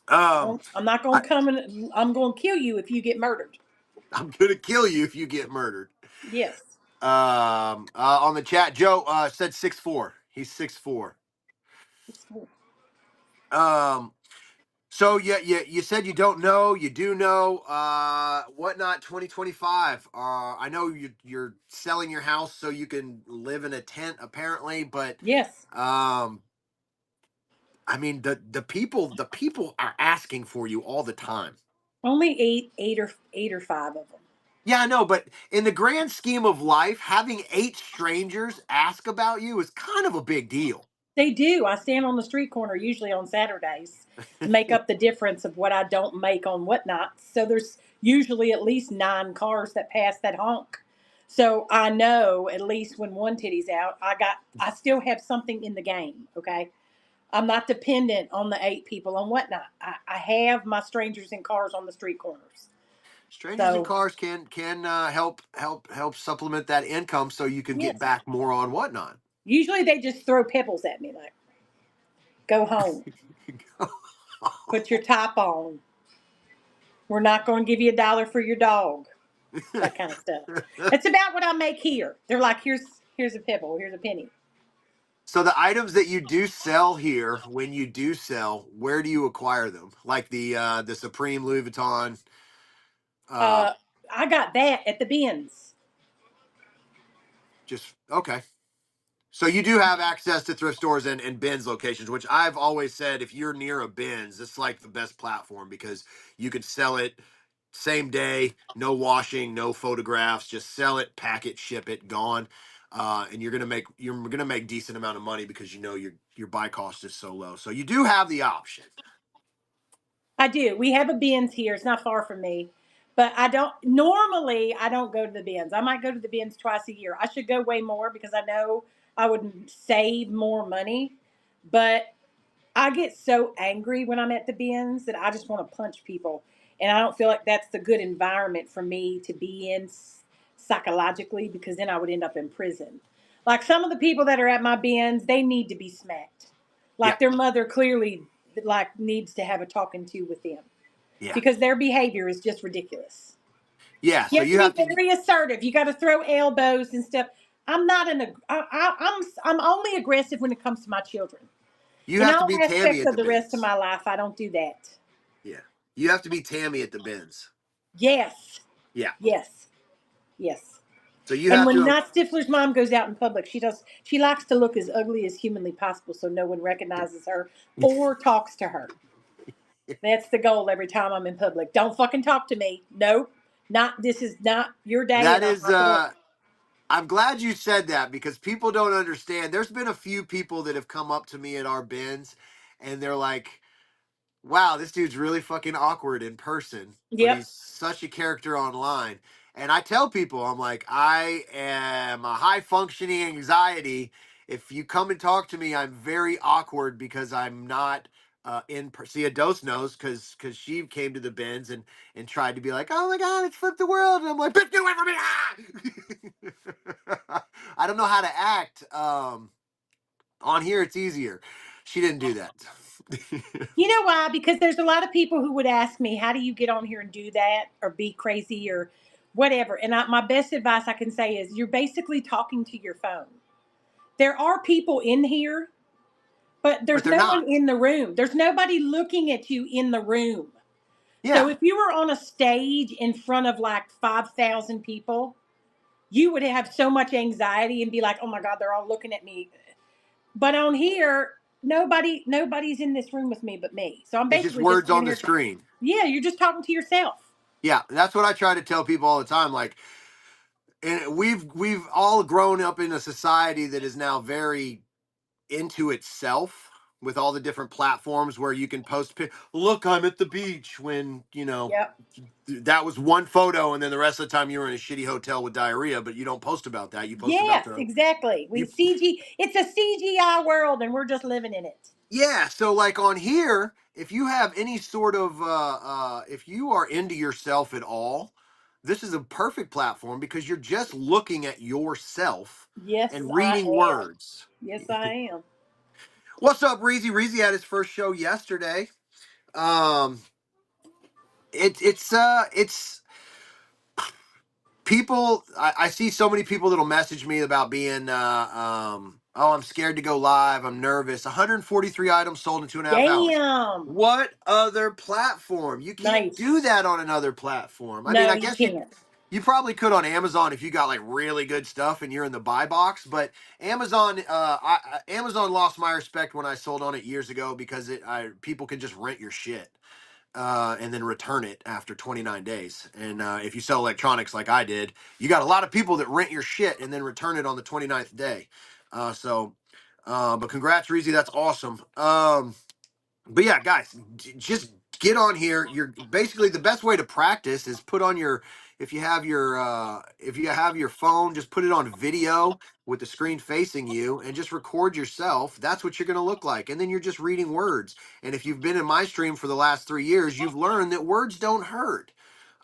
Um I'm not going I, to come and I'm going to kill you if you get murdered. I'm gonna kill you if you get murdered. Yes. On the chat, Joe said 6'4". He's 6'4". Um So yeah, you said you don't know, you do know. Whatnot 2025. I know you're selling your house so you can live in a tent apparently, but Yes. um, I mean the people are asking for you all the time. Only eight or five of them. Yeah, I know, but in the grand scheme of life, having 8 strangers ask about you is kind of a big deal. They do. I stand on the street corner usually on Saturdays to make up the difference of what I don't make on whatnot. So there's usually at least 9 cars that pass that honk. So I know at least when one titty's out, I still have something in the game. Okay. I'm not dependent on the 8 people on whatnot. I have my strangers in cars on the street corners. Strangers in So cars can help supplement that income so you can get yes, back more on whatnot. usually they just throw pebbles at me like, go home, put your top on. We're not going to give you $1 for your dog. That kind of stuff. It's about what I make here. They're like, here's a pebble, here's a penny. So the items that you do sell here, when you do sell, where do you acquire them? Like the Supreme Louis Vuitton. Uh, Uh, I got that at the bins. just okay. So you do have access to thrift stores and bins locations, which I've always said if you're near a bins, it's like the best platform because you could sell it same day, no washing, no photographs, just sell it, pack it, ship it, gone. And you're gonna make decent amount of money because you know your buy cost is so low. So you do have the option. I do. We have a bins here. It's not far from me. But I don't go to the bins. I might go to the bins twice a year. I should go way more because I know I would save more money. But I get so angry when I'm at the bins that I just want to punch people. And I don't feel like that's the good environment for me to be in psychologically because then I would end up in prison. Like some of the people that are at my bins, they need to be smacked. Yeah, Like their mother clearly like needs to have a talking to with them yeah, because their behavior is just ridiculous. yeah. You So have to you be have to very assertive. You got to throw elbows and stuff. I'm not I'm only aggressive when it comes to my children. you In have to all be Tammy aspects at of the the rest of bins. my life, I don't do that. Yeah, you have to be Tammy at the bins. Yes, Yeah. yes, yes. So you And have when to. Not Stifler's mom goes out in public, she likes to look as ugly as humanly possible so no one recognizes her or talks to her. That's the goal every time I'm in public. Don't fucking talk to me. Nope. Not this is not your day That and I'm is. not going. I'm glad you said that because people don't understand. There's been a few people that have come up to me at our bins, and they're like, wow, this dude's really fucking awkward in person, but Yep. he's such a character online. And I tell people, I'm like, I am a high functioning anxiety. If you come and talk to me, I'm very awkward because I'm not in per see a dose knows because she came to the bins and tried to be like, oh my god, it's flipped the world. And I'm like, bitch, get away from me. Ah! I don't know how to act. On here it's easier. She didn't do that. You know why? Because there's a lot of people who would ask me, how do you get on here and do that or be crazy or whatever? And my best advice I can say is you're basically talking to your phone. There are people in here, but But there's they're no not. one in the room. There's nobody looking at you in the room. So Yeah, if you were on a stage in front of like 5,000 people, you would have so much anxiety and be like, "Oh my God, they're all looking at me." But on here, nobody's in this room with me but me. So I'm it's just basically just words sitting on the here. screen. Yeah, you're just talking to yourself. Yeah, that's what I try to tell people all the time. Like, and we've all grown up in a society that is now very into itself with all the different platforms where you can post look, I'm at the beach, when Yep. that was one photo, and then the rest of the time you were in a shitty hotel with diarrhea, but you don't post about that. You post about Yes, the exactly. you It's a CGI world and we're just living in it. Yeah, so like on here, if you have any sort of if you are into yourself at all, this is a perfect platform because you're just looking at yourself Yes, and I reading am. words. Yes, I am. What's up, Reezy? Reezy had his first show yesterday. Um, it's people. I see so many people that'll message me about being oh, I'm scared to go live. I'm nervous. 143 items sold in 2.5 hours. Damn. What other platform? You can't do Nice. that on another platform. I mean, No, I you guess can't. you probably could on Amazon if you got like really good stuff and you're in the buy box. But Amazon, Amazon lost my respect when I sold on it years ago because people can just rent your shit and then return it after 29 days. And if you sell electronics like I did, you got a lot of people that rent your shit and then return it on the 29th day. But congrats, Reezy. That's awesome. But yeah, guys, just get on here. You're basically the best way to practice is put on your if you have your phone, just put it on video with the screen facing you and just record yourself. That's what you're going to look like. And then you're just reading words. And if you've been in my stream for the last 3 years, you've learned that words don't hurt.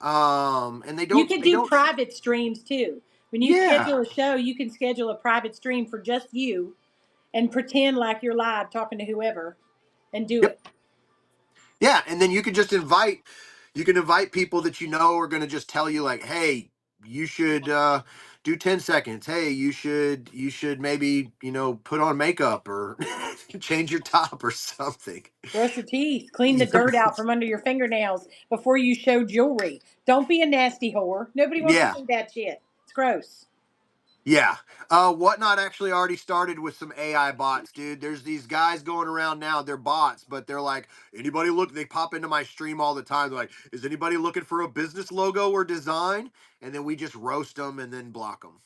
And You can they do don't private streams too. When you yeah. schedule a show, you can schedule a private stream for just you and pretend like you're live talking to whoever and do Yep. it. Yeah, and then you can invite people that you know are going to just tell you like, "Hey, you should do 10 seconds. Hey, you should maybe, put on makeup or change your top or something." Brush your teeth. Clean the dirt out from under your fingernails before you show jewelry. Don't be a nasty whore. Nobody wants to Yeah. see that shit. It's gross. Yeah. Whatnot actually already started with some AI bots, dude. There's these guys going around now. They're bots, but they're like, anybody look, they pop into my stream all the time. They're like, is anybody looking for a business logo or design? And then we just roast them and then block them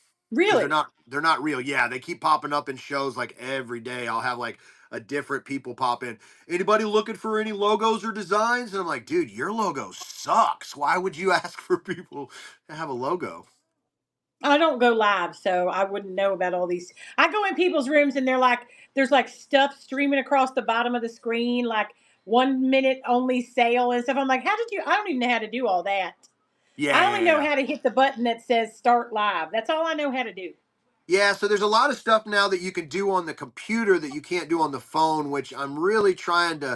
because Really? they're not real. Yeah, they keep popping up in shows like every day. I'll have like a different people pop in. Anybody looking for any logos or designs? And I'm like, dude, your logo sucks. Why would you ask for people to have a logo? I don't go live, so I wouldn't know about all these. I go in people's rooms and there's like stuff streaming across the bottom of the screen, like 1 minute only sale and stuff. I'm like, how did you? I don't even know how to do all that. Yeah, I only yeah, know yeah. how to hit the button that says start live. That's all I know how to do. Yeah, so there's a lot of stuff now that you can do on the computer that you can't do on the phone, which I'm really trying to.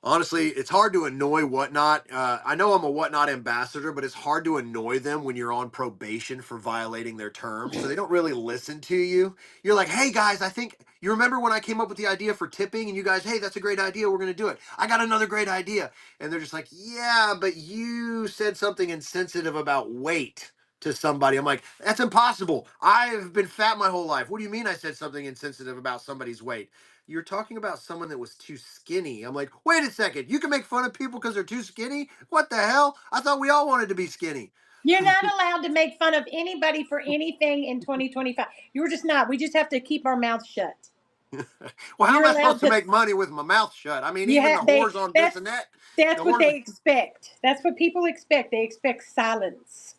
Honestly, it's hard to annoy Whatnot. I know I'm a Whatnot ambassador, but it's hard to annoy them when you're on probation for violating their terms. So they don't really listen to you. You're like, hey guys, I think you remember when I came up with the idea for tipping, and you guys, hey, that's a great idea. We're going to do it. I got another great idea. And they're just like, yeah, but you said something insensitive about weight to somebody. I'm like, that's impossible. I've been fat my whole life. What do you mean I said something insensitive about somebody's weight? You're talking about someone that was too skinny. I'm like, wait a second. You can make fun of people because they're too skinny? What the hell? I thought we all wanted to be skinny. You're not allowed to make fun of anybody for anything in 2025. You're just not. We just have to keep our mouths shut. Well, how am You're I supposed allowed to to. make money with my mouth shut? I mean, You even the have whores on this and that, the that's what whores. they expect. That's what people expect. They expect silence,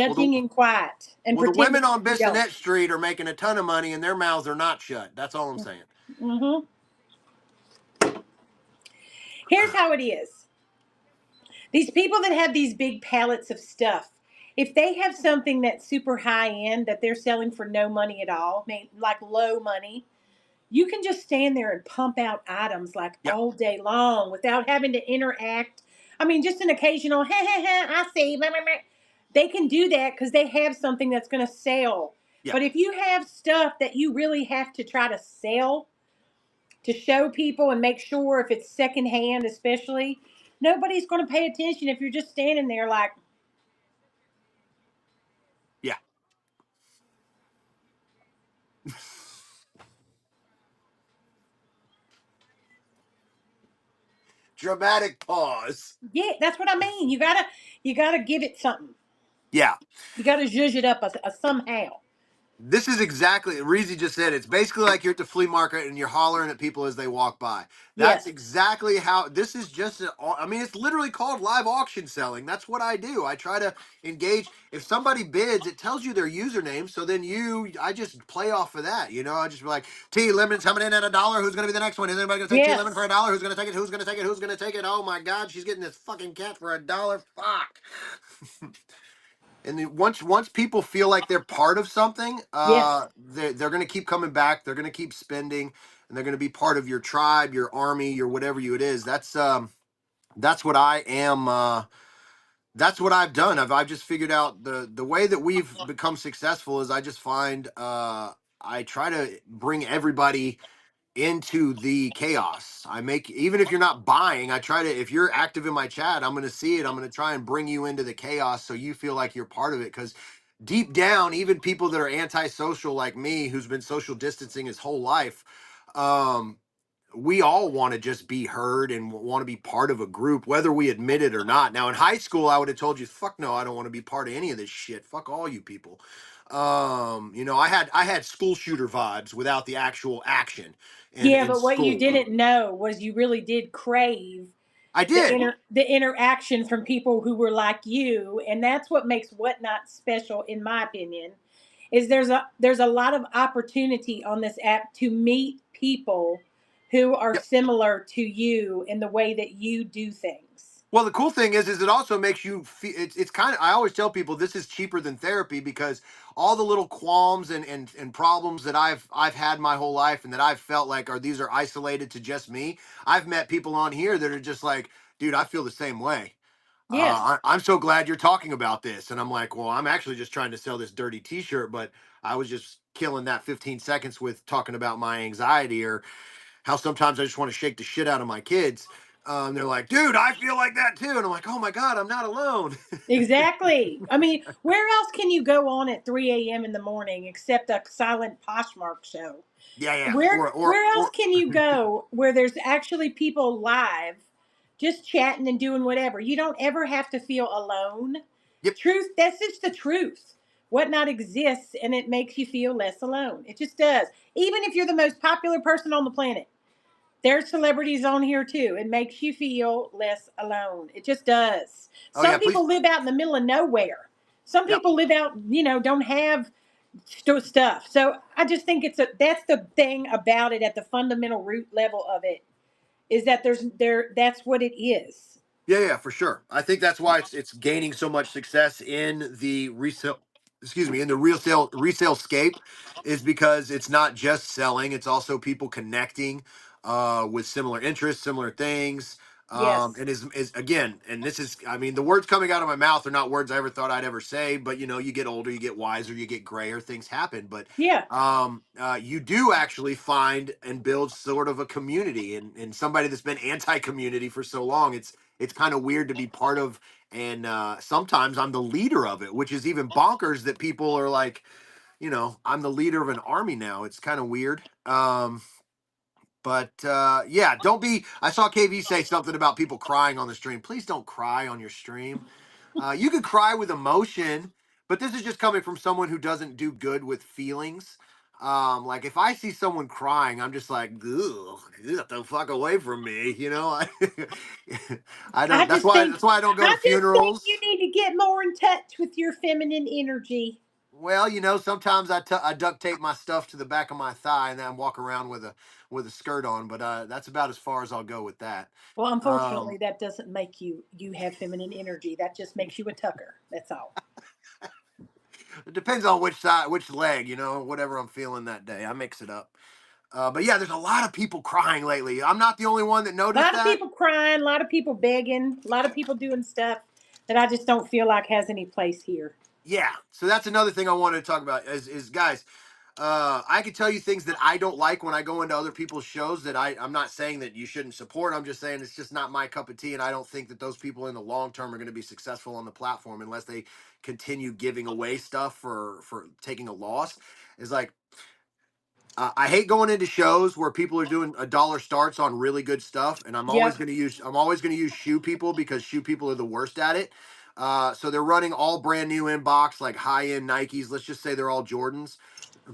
Well, the judging and quiet, and well, the pretending women on we don't. Bissonnet Street are making a ton of money and their mouths are not shut. That's all I'm saying. Hmm. Here's how it is. These people that have these big pallets of stuff, if they have something that's super high end that they're selling for no money at all, I mean, like low money, you can just stand there and pump out items like Yep. all day long without having to interact. I mean, just an occasional, ha ha ha, I see. Blah, blah, blah. They can do that because they have something that's going to sell. Yep. But if you have stuff that you really have to try to sell to show people and make sure if it's secondhand, especially, nobody's going to pay attention if you're just standing there like, Yeah. Dramatic pause. yeah, that's what I mean. You gotta give it something. Yeah. You gotta zhuzh it up somehow. This is exactly Reezy just said. It's basically like you're at the flea market and you're hollering at people as they walk by. That's Yes. exactly how this is. Just I mean, it's literally called live auction selling. That's what I do. I try to engage. If somebody bids, it tells you their username. So then I just play off of that. I just be like, T lemons coming in at $1. Who's going to be the next one? Is anybody going to take tea lemon for Yes. $1? Who's going to take it? Who's going to take it? Who's going to take it? Oh my God, she's getting this fucking cat for $1. Fuck. And then once people feel like they're part of something, Yes. they're going to keep coming back. They're going to keep spending, and they're going to be part of your tribe, your army, your whatever you it is. That's what I am. That's what I've done. I've just figured out the way that we've become successful is I just find I try to bring everybody into the chaos. I make even if you're not buying, I try to if you're active in my chat, I'm going to see it. I'm going to try and bring you into the chaos so you feel like you're part of it cuz deep down even people that are antisocial like me who's been social distancing his whole life um we all want to just be heard and want to be part of a group, whether we admit it or not. Now, in high school, I would have told you, "Fuck no, I don't want to be part of any of this shit. Fuck all you people." I had school shooter vibes without the actual action Yeah, in but what you school. didn't know was you really did crave I did. the interaction from people who were like you, and that's what makes Whatnot special, in my opinion. Is there's a lot of opportunity on this app to meet people who are Yep. similar to you in the way that you do things. Well, the cool thing is it also makes you feel. It's kind of. I always tell people this is cheaper than therapy because all the little qualms and problems that I've had my whole life and that I've felt like these are isolated to just me. I've met people on here that are just like, dude, I feel the same way. Yes, I'm so glad you're talking about this, and I'm like, well, I'm actually just trying to sell this dirty T-shirt, but I was just killing that 15 seconds with talking about my anxiety or how sometimes I just want to shake the shit out of my kids. They're like, dude, I feel like that too. And I'm like, oh my God, I'm not alone. exactly. I mean, where else can you go on at 3 a.m. in the morning except a silent Poshmark show? Yeah, yeah. Where else can you go where there's actually people live just chatting and doing whatever? You don't ever have to feel alone. yep. Truth, that's just the truth. Whatnot exists and it makes you feel less alone. It just does. Even if you're the most popular person on the planet, there's celebrities on here too. It makes you feel less alone. It just does. Oh yeah, Some please. people live out in the middle of nowhere. Some Yep. people live out, don't have stuff. So I just think that's the thing about it at the fundamental root level of it is that that's what it is. Yeah, yeah, for sure. I think that's why it's gaining so much success in the resale. Excuse me, in the resale scape, is because it's not just selling; it's also people connecting with similar interests, similar things. Yes. And is again, and this is, I mean, the words coming out of my mouth are not words I ever thought I'd ever say. But you get older, you get wiser, you get grayer, things happen. But Yeah. you do actually find and build sort of a community, and somebody that's been anti-community for so long, it's kind of weird to be part of, and sometimes I'm the leader of it, which is even bonkers that people are like, I'm the leader of an army now. It's kind of weird. But yeah, don't be. I saw KV say something about people crying on the stream. Please don't cry on your stream. You could cry with emotion, but this is just coming from someone who doesn't do good with feelings. Like if I see someone crying, I'm just like, "Ugh, get the fuck away from me," I I don't. That's just why. think That's why I don't go to I just think you funerals. need to get more in touch with your feminine energy. Well, sometimes I duct tape my stuff to the back of my thigh and then walk around with a skirt on, but that's about as far as I'll go with that. Well, Um, unfortunately, that doesn't make you have feminine energy. That just makes you a tucker. That's all. it depends on which side, which leg, whatever I'm feeling that day. I mix it up. But yeah, there's a lot of people crying lately. I'm not the only one that A noticed lot of that. people crying, a lot of people begging, a lot of people doing stuff that I just don't feel like has any place here. Yeah, so that's another thing I wanted to talk about is guys. I can tell you things that I don't like when I go into other people's shows that I'm not saying that you shouldn't support. I'm just saying it's just not my cup of tea. And I don't think that those people in the long term are going to be successful on the platform unless they continue giving away stuff for taking a loss. Is like, I hate going into shows where people are doing a dollar starts on really good stuff, and Yep. I'm always going to use shoe people because shoe people are the worst at it. So they're running all brand new inbox like high end Nikes. Let's just say they're all Jordans,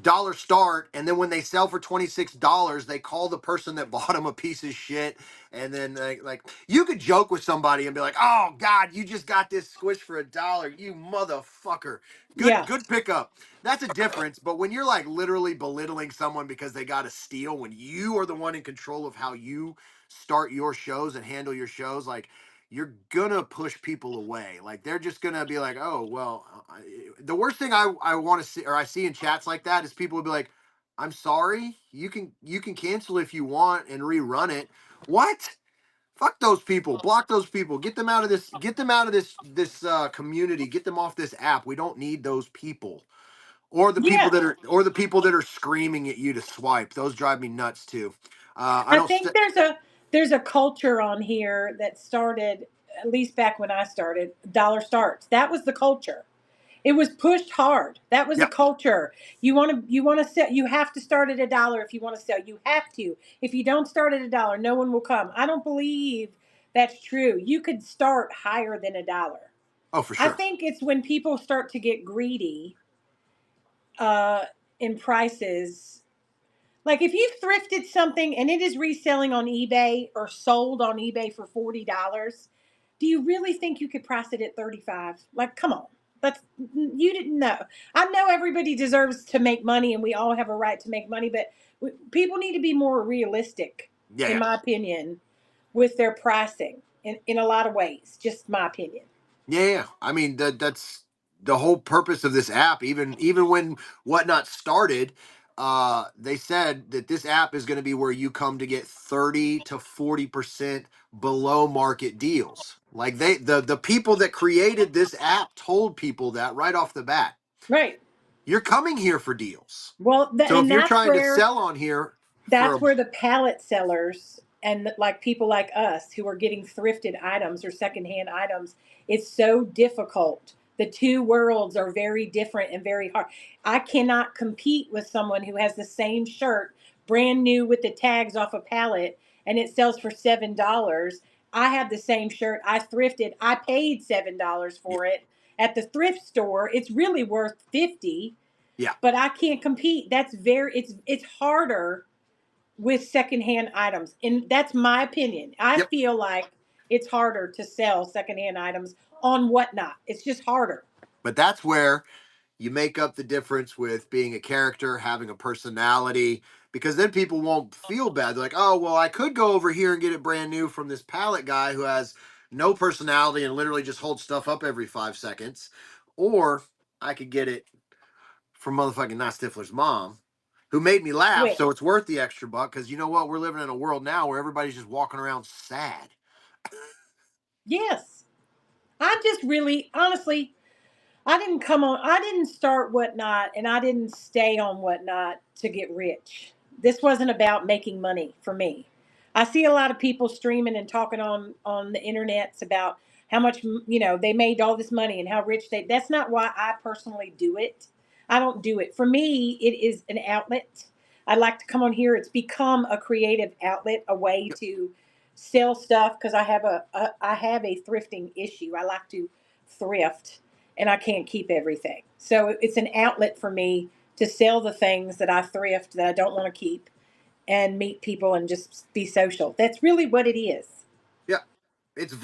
dollar start, and then when they sell for $26, they call the person that bought them a piece of shit. And then like you could joke with somebody and be like, oh god, you just got this squish for $1, you motherfucker. Good Yeah. good pickup. That's a difference. But when you're like literally belittling someone because they got a steal, when you are the one in control of how you start your shows and handle your shows, like you're gonna push people away. Like they're just gonna be like, oh well. The worst thing I want to see or I see in chats like that is people will be like, I'm sorry, you can cancel if you want and rerun it. What? Fuck those people. Block those people. Get them out of this. Get them out of this community. Get them off this app. We don't need those people. Yeah. Or the people that are screaming at you to swipe. Those drive me nuts too. I I don't. think there's a culture on here that started at least back when I started, dollar starts. That was the culture. It was pushed hard. That was the Yeah. culture. You want to sell, you have to start at $1 if you want to sell. You have to. If you don't start at $1, no one will come. I don't believe that's true. You could start higher than $1. Oh, for I sure. think it's when people start to get greedy uh, in prices. Like if you thrifted something and it is reselling on eBay or sold on eBay for $40, do you really think you could price it at 35? Like, come on. That's you didn't know. I know everybody deserves to make money and we all have a right to make money, but people need to be more realistic, Yeah, in yeah. my opinion, with their pricing in a lot of ways. Just my opinion. Yeah, yeah. I mean that's the whole purpose of this app. Even when Whatnot started, they said that this app is going to be where you come to get 30 to 40% below market deals. Like the people that created this app told people that right off the bat. Right. You're coming here for deals. Well, So if and you're that's trying to where sell on here for that's a where the pallet sellers and like people like us who are getting thrifted items or secondhand items, it's so difficult. The two worlds are very different and very hard. I cannot compete with someone who has the same shirt brand new with the tags off a pallet and it sells for $7. I have the same shirt I thrifted. I paid $7 yeah, for it at the thrift store. It's really worth 50, yeah. but I can't compete. That's very it's harder with secondhand items. And that's my opinion. I Yep. feel like it's harder to sell secondhand items on Whatnot. It's just harder. But that's where you make up the difference with being a character, having a personality, because then people won't feel bad. They're like, oh, well, I could go over here and get it brand new from this pallet guy who has no personality and literally just holds stuff up every 5 seconds. Or I could get it from motherfucking Not Stifler's mom, who made me laugh. Well, So it's worth the extra buck because you know what? We're living in a world now where everybody's just walking around sad. yes. I just really, honestly, I didn't start Whatnot and I didn't stay on Whatnot to get rich. This wasn't about making money for me. I see a lot of people streaming and talking on the internets about how much, they made all this money and how rich that's not why I personally do it. I don't do it. For me, it is an outlet. I like to come on here. It's become a creative outlet, a way to sell stuff because I have a thrifting issue. I like to thrift and I can't keep everything. So it's an outlet for me to sell the things that I thrift that I don't want to keep and meet people and just be social. That's really what it is. Yeah.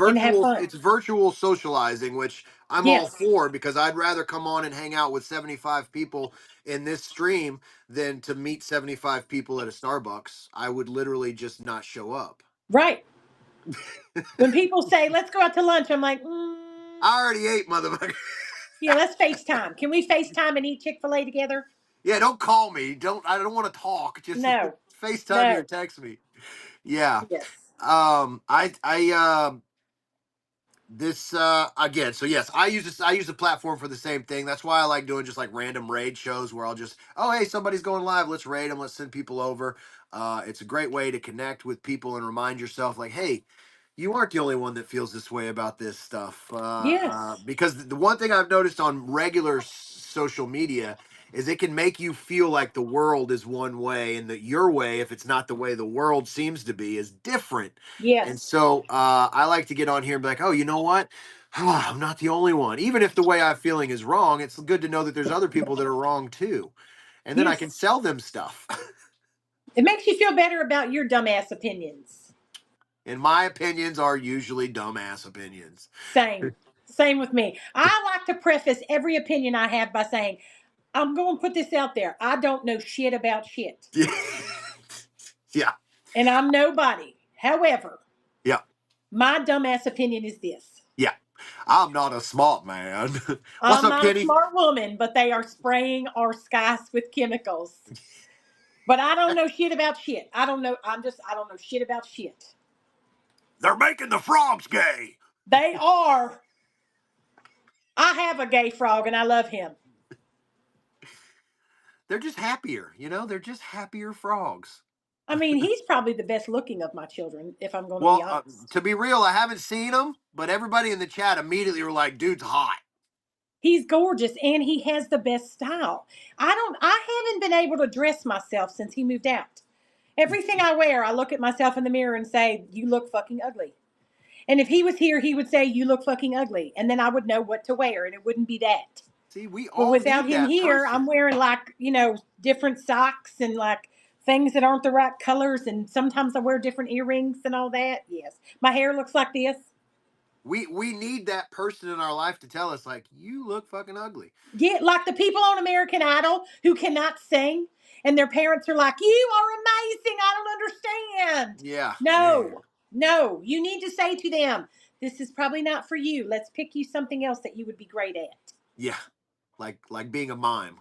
And have fun. It's virtual socializing, which I'm all Yes. for because I'd rather come on and hang out with 75 people in this stream than to meet 75 people at a Starbucks. I would literally just not show up. Right. When people say, let's go out to lunch, I'm like, I already ate, motherfucker. yeah, let's FaceTime. Can we FaceTime and eat Chick fil A together? Yeah, don't call me. I don't want to talk. Just No. FaceTime me or No. text me. Yeah. Yes. I this again, so yes, I use the platform for the same thing. That's why I like doing just like random raid shows where I'll just, oh hey, somebody's going live, let's raid them, let's send people over. It's a great way to connect with people and remind yourself like, hey, you aren't the only one that feels this way about this stuff. Yes. Because the one thing I've noticed on regular social media is it can make you feel like the world is one way and that your way, if it's not the way the world seems to be, is different. And Yes. so I like to get on here and be like, oh, you know what? I'm not the only one. Even if the way I'm feeling is wrong, it's good to know that there's other people that are wrong too. And then I can Yes. sell them stuff. It makes you feel better about your dumbass opinions. And my opinions are usually dumbass opinions. Same. Same with me. I like to preface every opinion I have by saying, I'm going to put this out there. I don't know shit about shit. Yeah. And I'm nobody. However, Yeah. my dumbass opinion is this. Yeah. I'm not a smart man. What's I'm up, not a Kenny? smart woman, but they are spraying our skies with chemicals. But I don't know shit about shit. I don't know shit about shit. They're making the frogs gay. They are. I have a gay frog and I love him. They're just happier, they're just happier frogs. I mean, he's probably the best looking of my children, if I'm going to be Well, honest. to be real, I haven't seen them, but everybody in the chat immediately were like, dude's hot. He's gorgeous and he has the best style. I haven't been able to dress myself since he moved out. Everything I wear, I look at myself in the mirror and say, "You look fucking ugly." And if he was here, he would say, "You look fucking ugly." And then I would know what to wear and it wouldn't be that. See, we But all without need him that here, I'm person. wearing like, different socks and like things that aren't the right colors. And sometimes I wear different earrings and all that. Yes. My hair looks like this. We need that person in our life to tell us, like, you look fucking ugly. Yeah, like the people on American Idol who cannot sing, and their parents are like, "You are amazing. I don't understand." Yeah, man. No, no, you need to say to them, "This is probably not for you. Let's pick you something else that you would be great at, Yeah, like being a mime.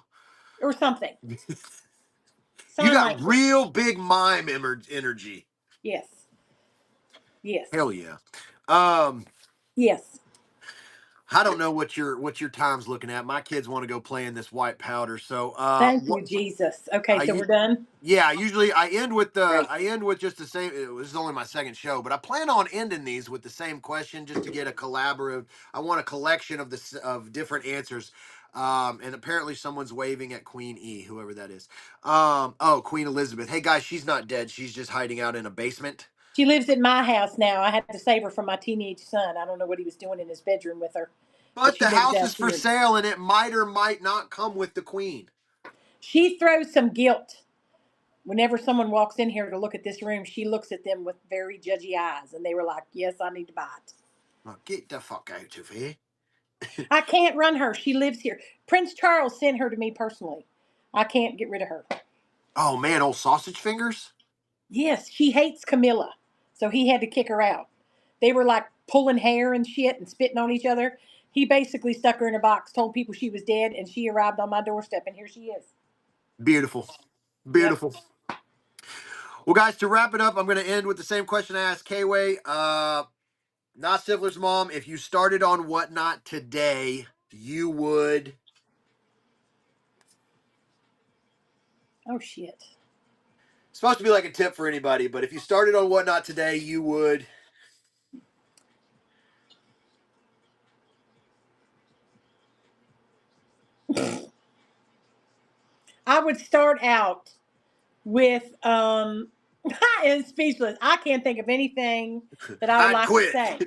or something." You Sign got language. real big mime energy. Yes, yes, Hell yeah. Um, yes. I don't know what your time's looking at. My kids want to go play in this white powder. So Thank what you, Jesus. Okay, so I we're done. yeah, usually Great. I end with just the same. This is only my second show, but I plan on ending these with the same question just to get a collaborative. I want a collection of of different answers. And apparently someone's waving at Queen E, whoever that is. Oh, Queen Elizabeth. Hey guys, she's not dead. She's just hiding out in a basement. She lives at my house now. I had to save her from my teenage son. I don't know what he was doing in his bedroom with her, but But she the lives house out is for here. sale and it might or might not come with the queen. She throws some guilt whenever someone walks in here to look at this room. She looks at them with very judgy eyes, and they were like, "Yes, I need to buy it." Oh, get the fuck out of here. I can't run her. She lives here. Prince Charles sent her to me personally. I can't get rid of her. Oh man, old sausage fingers. Yes, she hates Camilla, so he had to kick her out. They were like pulling hair and shit and spitting on each other. He basically stuck her in a box, told people she was dead, and she arrived on my doorstep, and here she is. Beautiful. Yep. Beautiful. Well, guys, to wrap it up, I'm going to end with the same question I asked K-Way. Not Stifler's mom. If you started on Whatnot today, you would. Oh shit. It's supposed to be like a tip for anybody, but if you started on Whatnot today, you would. I would start out with and speechless. I can't think of anything that I would I'd like to quit. say.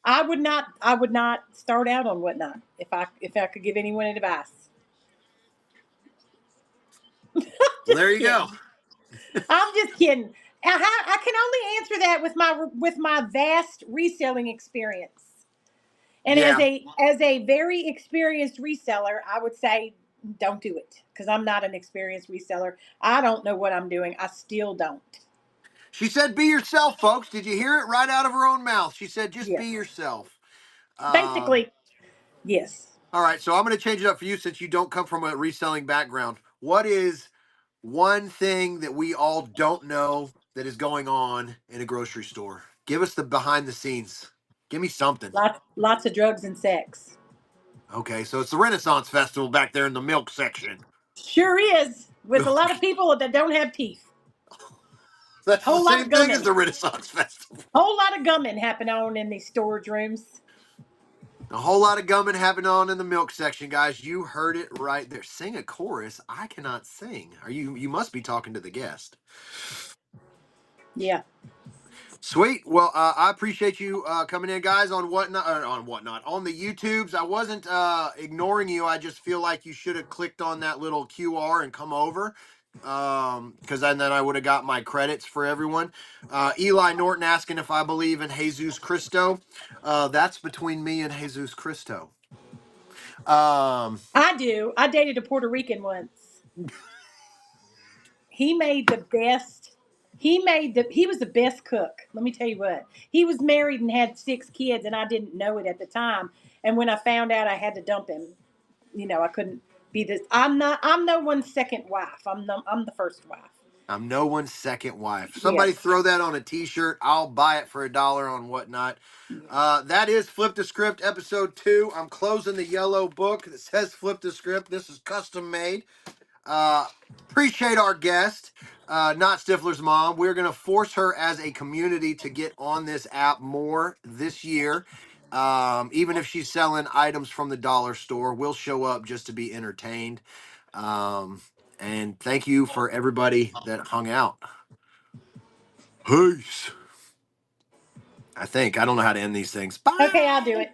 I would not start out on Whatnot if I could give anyone advice. Well, there Just you go. kidding. I'm just kidding. I can only answer that with my vast reselling experience. And Yeah. as a very experienced reseller, I would say don't do it because I'm not an experienced reseller. I don't know what I'm doing. I still don't. She said, be yourself, folks. Did you hear it right out of her own mouth? She said, just be Yes. yourself. Um, Basically, yes. all right. So I'm going to change it up for you since you don't come from a reselling background. What is one thing that we all don't know that is going on in a grocery store. Give us the behind the scenes. Give me something. Lots of drugs and sex. Okay, so it's the Renaissance Festival back there in the milk section. Sure is, with a lot of people that don't have teeth. That's the Whole lot same of thing as gumming. the Renaissance Festival. Whole lot of gumming happen on in these storage rooms. A whole lot of gumming happening on in the milk section, guys. You heard it right there. Sing a chorus. I cannot sing. Are you? You must be talking to the guest. Yeah. Sweet. Well, I appreciate you coming in, guys. On the YouTubes. I wasn't ignoring you. I just feel like you should have clicked on that little QR and come over, because then I would have got my credits for everyone. Eli Norton asking if I believe in Jesus Cristo. That's between me and Jesus Cristo. Um, I do. I dated a Puerto Rican once. He made the best. He was the best cook. Let me tell you what. He was married and had 6 kids, and I didn't know it at the time. And when I found out, I had to dump him. I couldn't be this. I'm no one's second wife. I'm the first wife. I'm no one's second wife. Somebody Yes. throw that on a t-shirt. I'll buy it for $1 on Whatnot. That is Flip the Script episode 2. I'm closing the yellow book that says Flip the Script. This is custom made. Uh, Appreciate our guest, not Stifler's mom. We're going to force her as a community to get on this app more this year. Even if she's selling items from the dollar store, we'll show up just to be entertained. Um, and thank you for everybody that hung out. Peace. I don't know how to end these things. Okay, I'll Bye. do it.